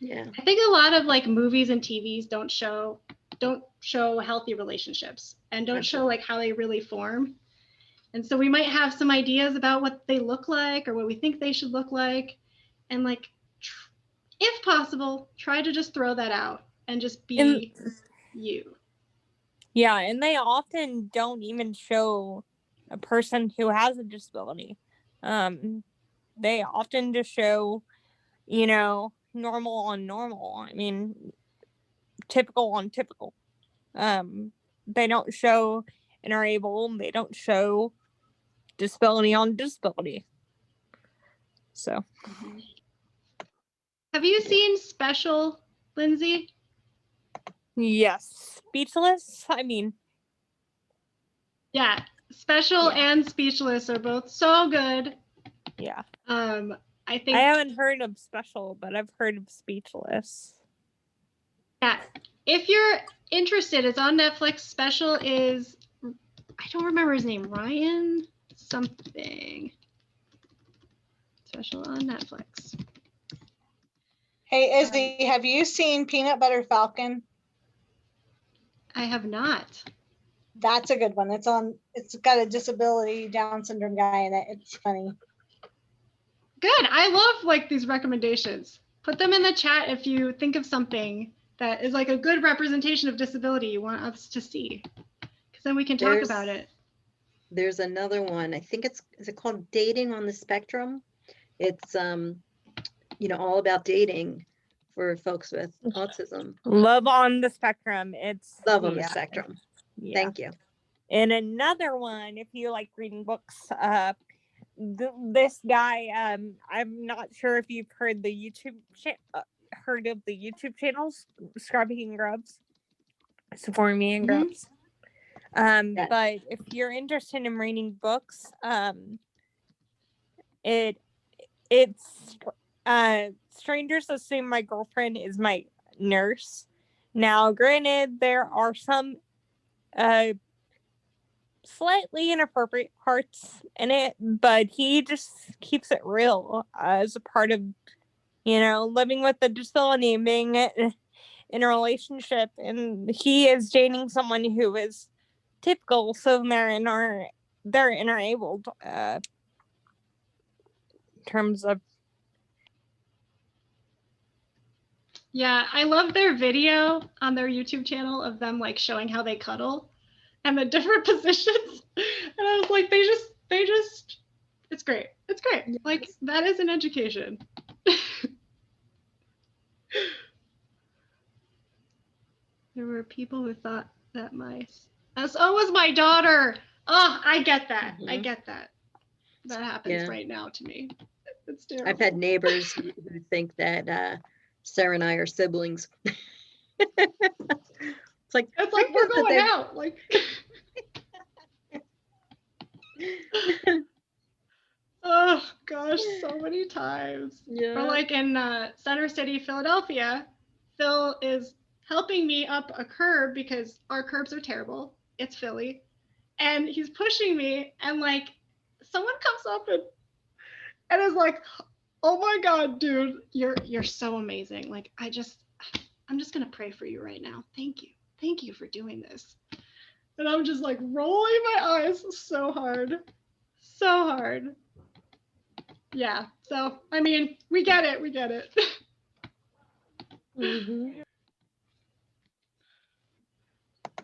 Yeah. I think a lot of like movies and TVs don't show healthy relationships and don't show like how they really form. And so we might have some ideas about what they look like or what we think they should look like, and like, if possible, try to just throw that out and just be you. Yeah, and they often don't even show a person who has a disability. They often just show, normal on normal. I mean, typical on typical. They don't show and are able. They don't show disability on disability. So. Have you seen Special, Lindsay? Yes. Speechless? I mean. Yeah. Special and Speechless are both so good. Yeah. I think I haven't heard of Special, but I've heard of Speechless. Yeah. If you're interested, it's on Netflix. Special is, I don't remember his name, Ryan something. Special on Netflix. Hey, Izzy, have you seen Peanut Butter Falcon? I have not. That's a good one. It's got a disability Down syndrome guy in it. It's funny. Good. I love like these recommendations. Put them in the chat if you think of something that is like a good representation of disability you want us to see, because then we can talk about it. There's another one. I think is it called Dating on the Spectrum? It's all about dating for folks with autism. Love on the Spectrum. It's Love on the Spectrum. Yeah. Thank you. And another one, if you like reading books, this guy, I'm not sure if you've heard the heard of the YouTube channels, Scrubby and Grubs, Swarmy and Grubs. But if you're interested in reading books, it's Strangers Assume My Girlfriend Is My Nurse. Now, granted, there are some slightly inappropriate parts in it, but he just keeps it real as a part of, living with a disability and being in a relationship. And he is dating someone who is typical, so they're enabled in terms of. Yeah, I love their video on their YouTube channel of them like showing how they cuddle and the different positions. And I was like, they just, it's great. It's great. Yes. Like, that is an education. There were people who thought that my SO was my daughter. Oh, I get that. I get that. That happens right now to me. It's terrible. I've had neighbors who think that Sarah and I are siblings. It's like we're going out. Like oh gosh, so many times. Yeah. Or like in Center City, Philadelphia, Phil is helping me up a curb because our curbs are terrible. It's Philly. And he's pushing me, and like someone comes up and is like, "Oh my God, dude, you're so amazing. Like I'm just gonna pray for you right now. Thank you for doing this." And I'm just like rolling my eyes so hard. Yeah. So I mean, we get it. Mhm.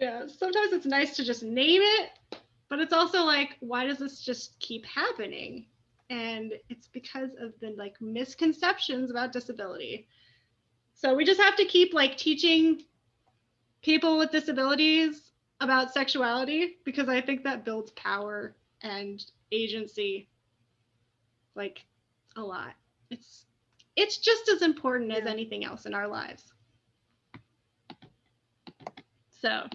Yeah. Sometimes it's nice to just name it, but it's also like, why does this just keep happening? And it's because of the like misconceptions about disability. So we just have to keep like teaching people with disabilities about sexuality, because I think that builds power and agency like a lot. It's just as important as anything else in our lives. So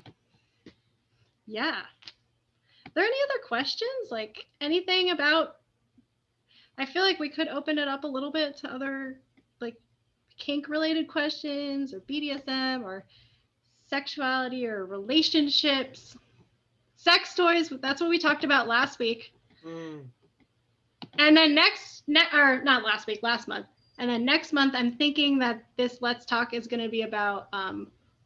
yeah. Are there any other questions? Like anything about, I feel like we could open it up a little bit to other like kink related questions or BDSM or sexuality or relationships, sex toys. That's what we talked about last week. And then not last week, last month. And then next month, I'm thinking that this Let's Talk is going to be about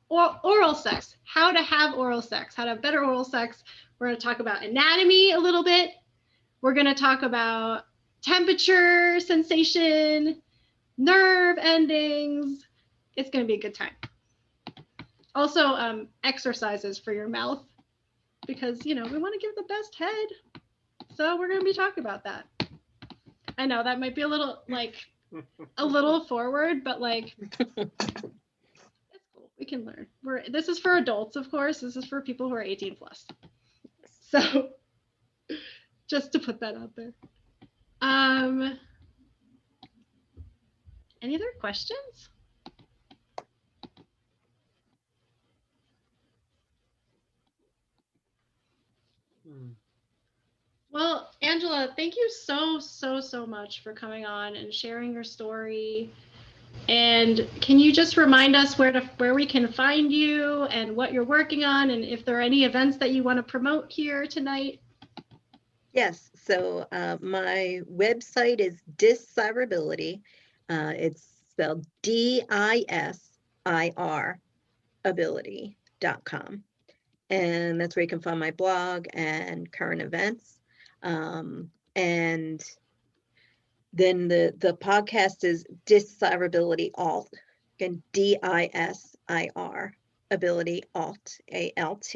oral sex, how to have oral sex, how to have better oral sex. We're going to talk about anatomy a little bit. We're going to talk about temperature, sensation, nerve endings. It's going to be a good time. Also, exercises for your mouth, because, we want to give the best head. So we're going to be talking about that. I know that might be a little forward, but like, it's cool. We can learn. This is for adults, of course. This is for people who are 18 plus. So just to put that out there. Any other questions? Well, Angela, thank you so much for coming on and sharing your story. And can you just remind us where we can find you and what you're working on, and if there are any events that you want to promote here tonight? Yes, so my website is Disirability. It's spelled DISIR ability.com. And that's where you can find my blog and current events. And then the podcast is Disirability Alt, again, DISIR Ability Alt, ALT.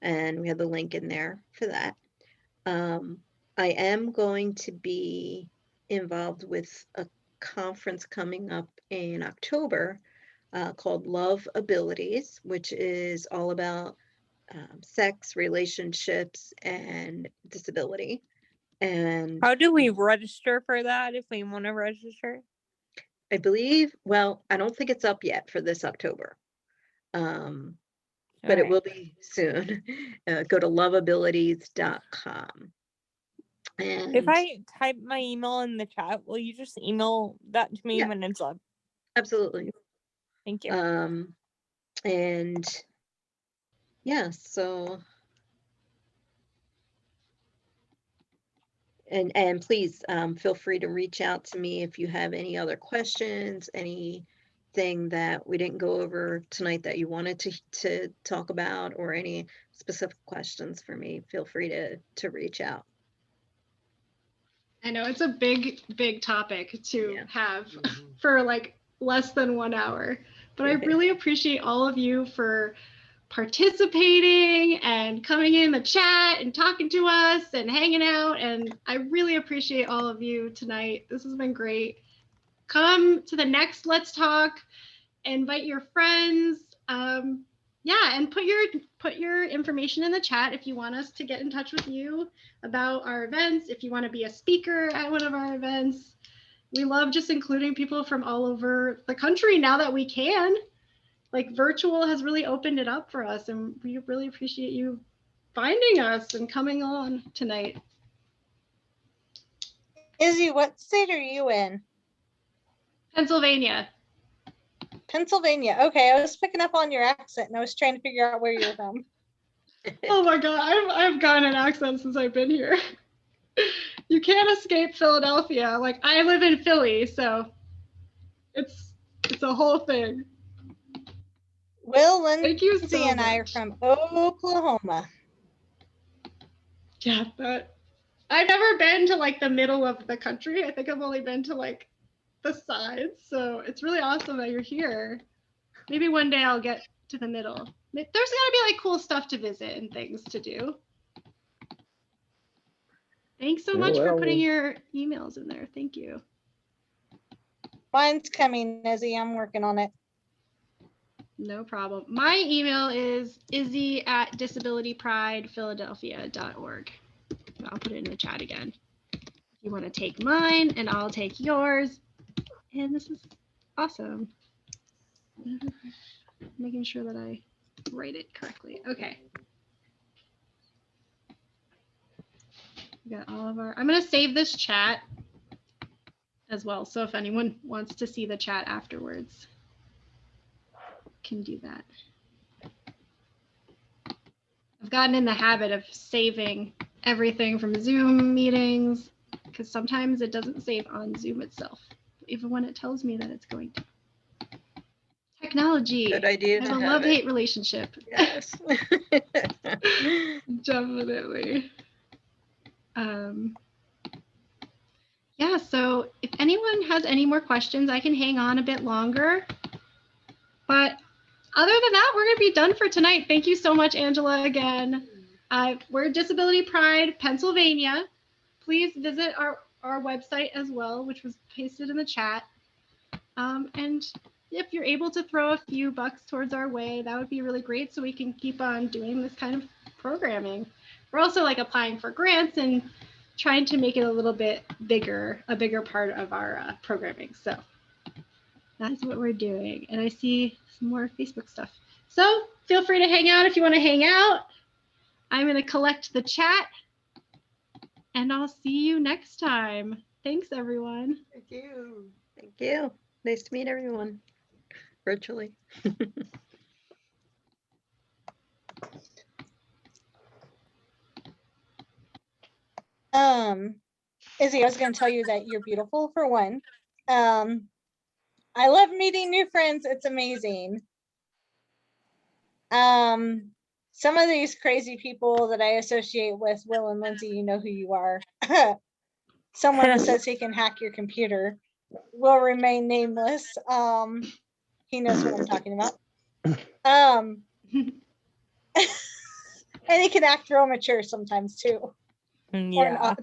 And we have the link in there for that. I am going to be involved with a conference coming up in October called Love Abilities, which is all about sex, relationships, and disability. And how do we register for that if we want to register? I believe, well, I don't think it's up yet for this October. But it will be soon. Go to loveabilities.com. And if I type my email in the chat, will you just email that to me when it's up? Absolutely. Thank you. And yeah, so and please feel free to reach out to me if you have any other questions, anything that we didn't go over tonight that you wanted to talk about, or any specific questions for me. Feel free to reach out. I know it's a big topic to have for like less than 1 hour, but I really appreciate all of you for participating and coming in the chat and talking to us and hanging out. And I really appreciate all of you tonight. This has been great. Come to the next Let's Talk, invite your friends. And put your information in the chat if you want us to get in touch with you about our events, if you want to be a speaker at one of our events. We love just including people from all over the country now that we can. Like, virtual has really opened it up for us, and we really appreciate you finding us and coming on tonight. Izzy, what state are you in? Pennsylvania. Pennsylvania. Okay, I was picking up on your accent and I was trying to figure out where you're from. Oh my God, I've gotten an accent since I've been here. You can't escape Philadelphia. Like, I live in Philly, so it's a whole thing. Will, Thank you Lindsay, so and I are much. from Oklahoma. Yeah, I've never been to like the middle of the country. I think I've only been to like the sides. So it's really awesome that you're here. Maybe one day I'll get to the middle. There's gotta be like cool stuff to visit and things to do. Thanks so much for putting your emails in there. Thank you. Mine's coming, Izzy. I'm working on it. No problem. My email is izzy@disabilitypridephiladelphia.org. I'll put it in the chat again. If you want to take mine, and I'll take yours. And this is awesome. Making sure that I write it correctly. Okay. We got all of our. I'm going to save this chat as well. So if anyone wants to see the chat afterwards, can do that. I've gotten in the habit of saving everything from Zoom meetings because sometimes it doesn't save on Zoom itself, even when it tells me that it's going to. Technology. Good idea I to have a have love-hate it. relationship. Yes. Definitely. Yeah, so if anyone has any more questions, I can hang on a bit longer. But other than that, we're going to be done for tonight. Thank you so much, Angela, again. We're Disability Pride, Pennsylvania. Please visit our website as well, which was pasted in the chat. And if you're able to throw a few bucks towards our way, that would be really great so we can keep on doing this kind of programming. We're also like applying for grants and trying to make it a little bit bigger, a bigger part of our programming. So that's what we're doing. And I see some more Facebook stuff. So feel free to hang out if you want to hang out. I'm going to collect the chat and I'll see you next time. Thanks, everyone. Thank you. Thank you. Nice to meet everyone virtually. Izzy, I was going to tell you that you're beautiful for one. I love meeting new friends. It's amazing. Some of these crazy people that I associate with, Will and Lindsay, you know who you are. Someone that says he can hack your computer will remain nameless. He knows what I'm talking about. And he can act real mature sometimes too. Or not.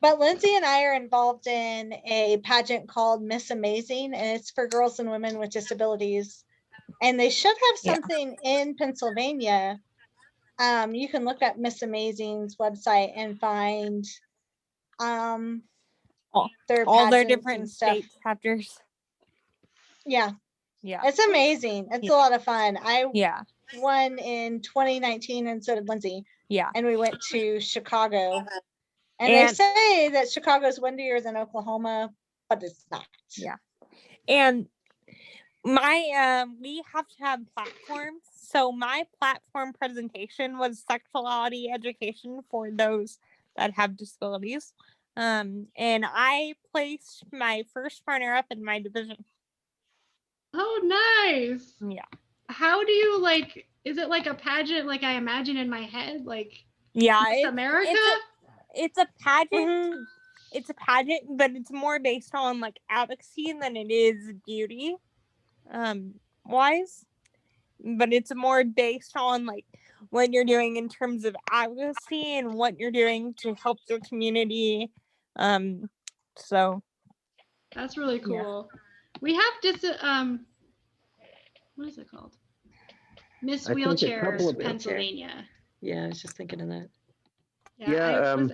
But Lindsay and I are involved in a pageant called Miss Amazing, and it's for girls and women with disabilities. And they should have something in Pennsylvania. You can look at Miss Amazing's website and find all their different state chapters. Yeah. Yeah. It's amazing. It's a lot of fun. I won in 2019 and so did Lindsay. Yeah. And we went to Chicago. And they say that Chicago's windier than Oklahoma, but it's not. Yeah. And my we have to have platforms. So my platform presentation was sexuality education for those that have disabilities. And I placed my first runner-up in my division. Oh, nice. Yeah. How do you like, is it like a pageant like I imagine in my head? Like Miss America? It's a pageant. Mm-hmm. It's a pageant, but it's more based on like advocacy than it is beauty wise. But it's more based on like what you're doing in terms of advocacy and what you're doing to help your community. So that's really cool. Yeah. We have what is it called? Miss Wheelchairs, Pennsylvania. Yeah, I was just thinking of that. Yeah, I was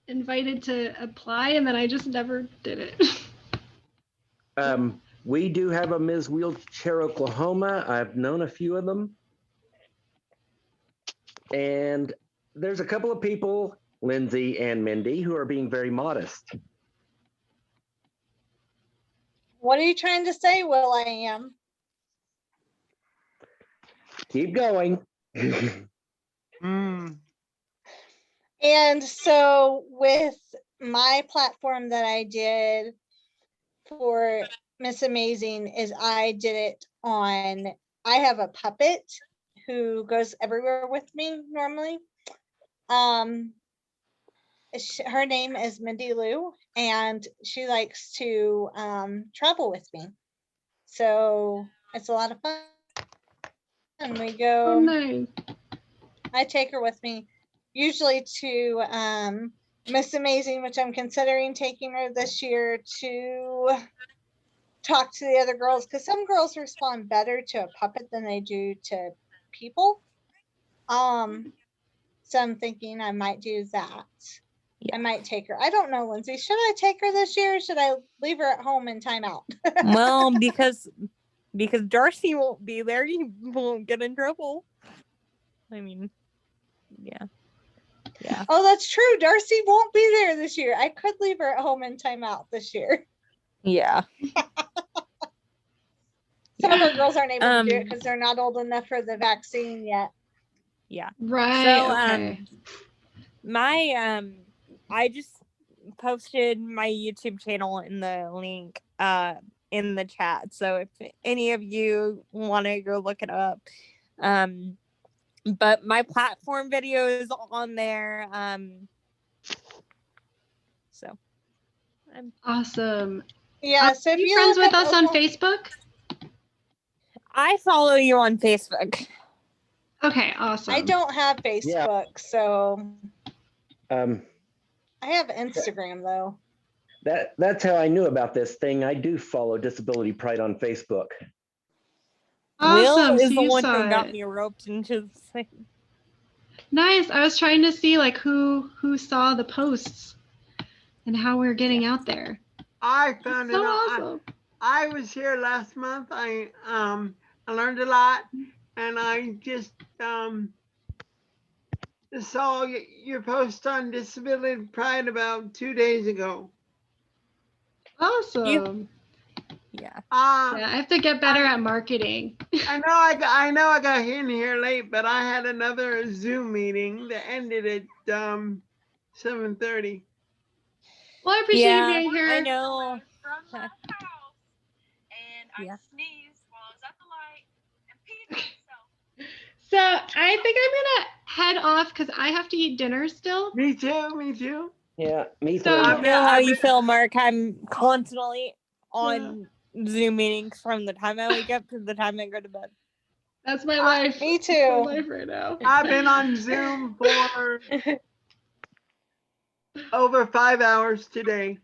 invited to apply and then I just never did it. We do have a Ms. Wheelchair Oklahoma. I've known a few of them. And there's a couple of people, Lindsay and Mindy, who are being very modest. What are you trying to say, Will I am? Keep going. Mm. And so with my platform that I did for Miss Amazing is I did it on, I have a puppet who goes everywhere with me normally. Her name is Mindy Lou, and she likes to travel with me. So it's a lot of fun. And we Oh, go, nice. I take her with me, usually to Miss Amazing, which I'm considering taking her this year to talk to the other girls, because some girls respond better to a puppet than they do to people. So I'm thinking I might do that. Yeah. I might take her. I don't know, Lindsay. Should I take her this year? Or should I leave her at home in timeout? Well, because Darcy won't be there, you won't get in trouble. I mean, yeah. Yeah. Oh, that's true. Darcy won't be there this year. I could leave her at home in timeout this year. Yeah. Some of our girls aren't able to do it Um, because they're not old enough for the vaccine yet. Yeah. Right. So, Okay. my I just posted my YouTube channel in the link in the chat. So if any of you want to go look it up, but my platform video is on there. So Awesome. Yeah. So Are if you you friends look with up us on Oklahoma- Facebook? I follow you on Facebook. Okay, awesome. I don't have Facebook, so Um, I have Instagram though. that's how I knew about this thing. I do follow Disability Pride on Facebook. Awesome. Will So is the you one saw who got it. me roped into this thing. Nice. I was trying to see like who saw the posts and how we're getting out there. I found So it out. awesome. I was here last month. I learned a lot, and I just saw your post on Disability Pride about 2 days ago. Awesome. Yeah. Yeah, I have to get better at marketing. I know I got in here late, but I had another Zoom meeting that ended at 7:30. Well, I appreciate you Yeah, being here. I know. From my house, and I Yeah. sneezed while I was at the light and peed myself. So I think I'm gonna head off because I have to eat dinner still. Me too. Me too. Yeah, me too. So- I I've know how been- you feel, Mark. I'm constantly on Zoom meetings from the time I wake up to the time I go to bed. That's my life. Me That's my too. life right now. I've been on Zoom for over 5 hours today.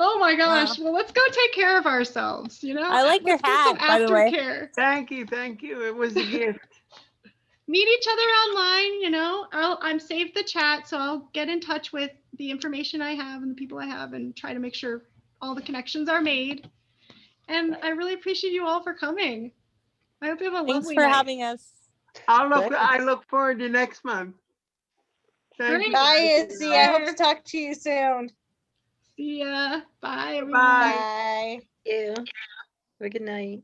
Oh my gosh. Well, let's go take care of ourselves, you know? I like your Let's get some hat, by the way. aftercare. Thank you. It was a gift. Meet each other online, you know? I'm saved the chat, so I'll get in touch with the information I have and the people I have and try to make sure all the connections are made. And I really appreciate you all for coming. I hope you have a Thanks lovely for night. having us. I look forward to next month. Thank you. Bye, Izzy. I hope to talk to you soon. See ya. Bye, everyone. Bye. Bye. Thank you. Have a good night.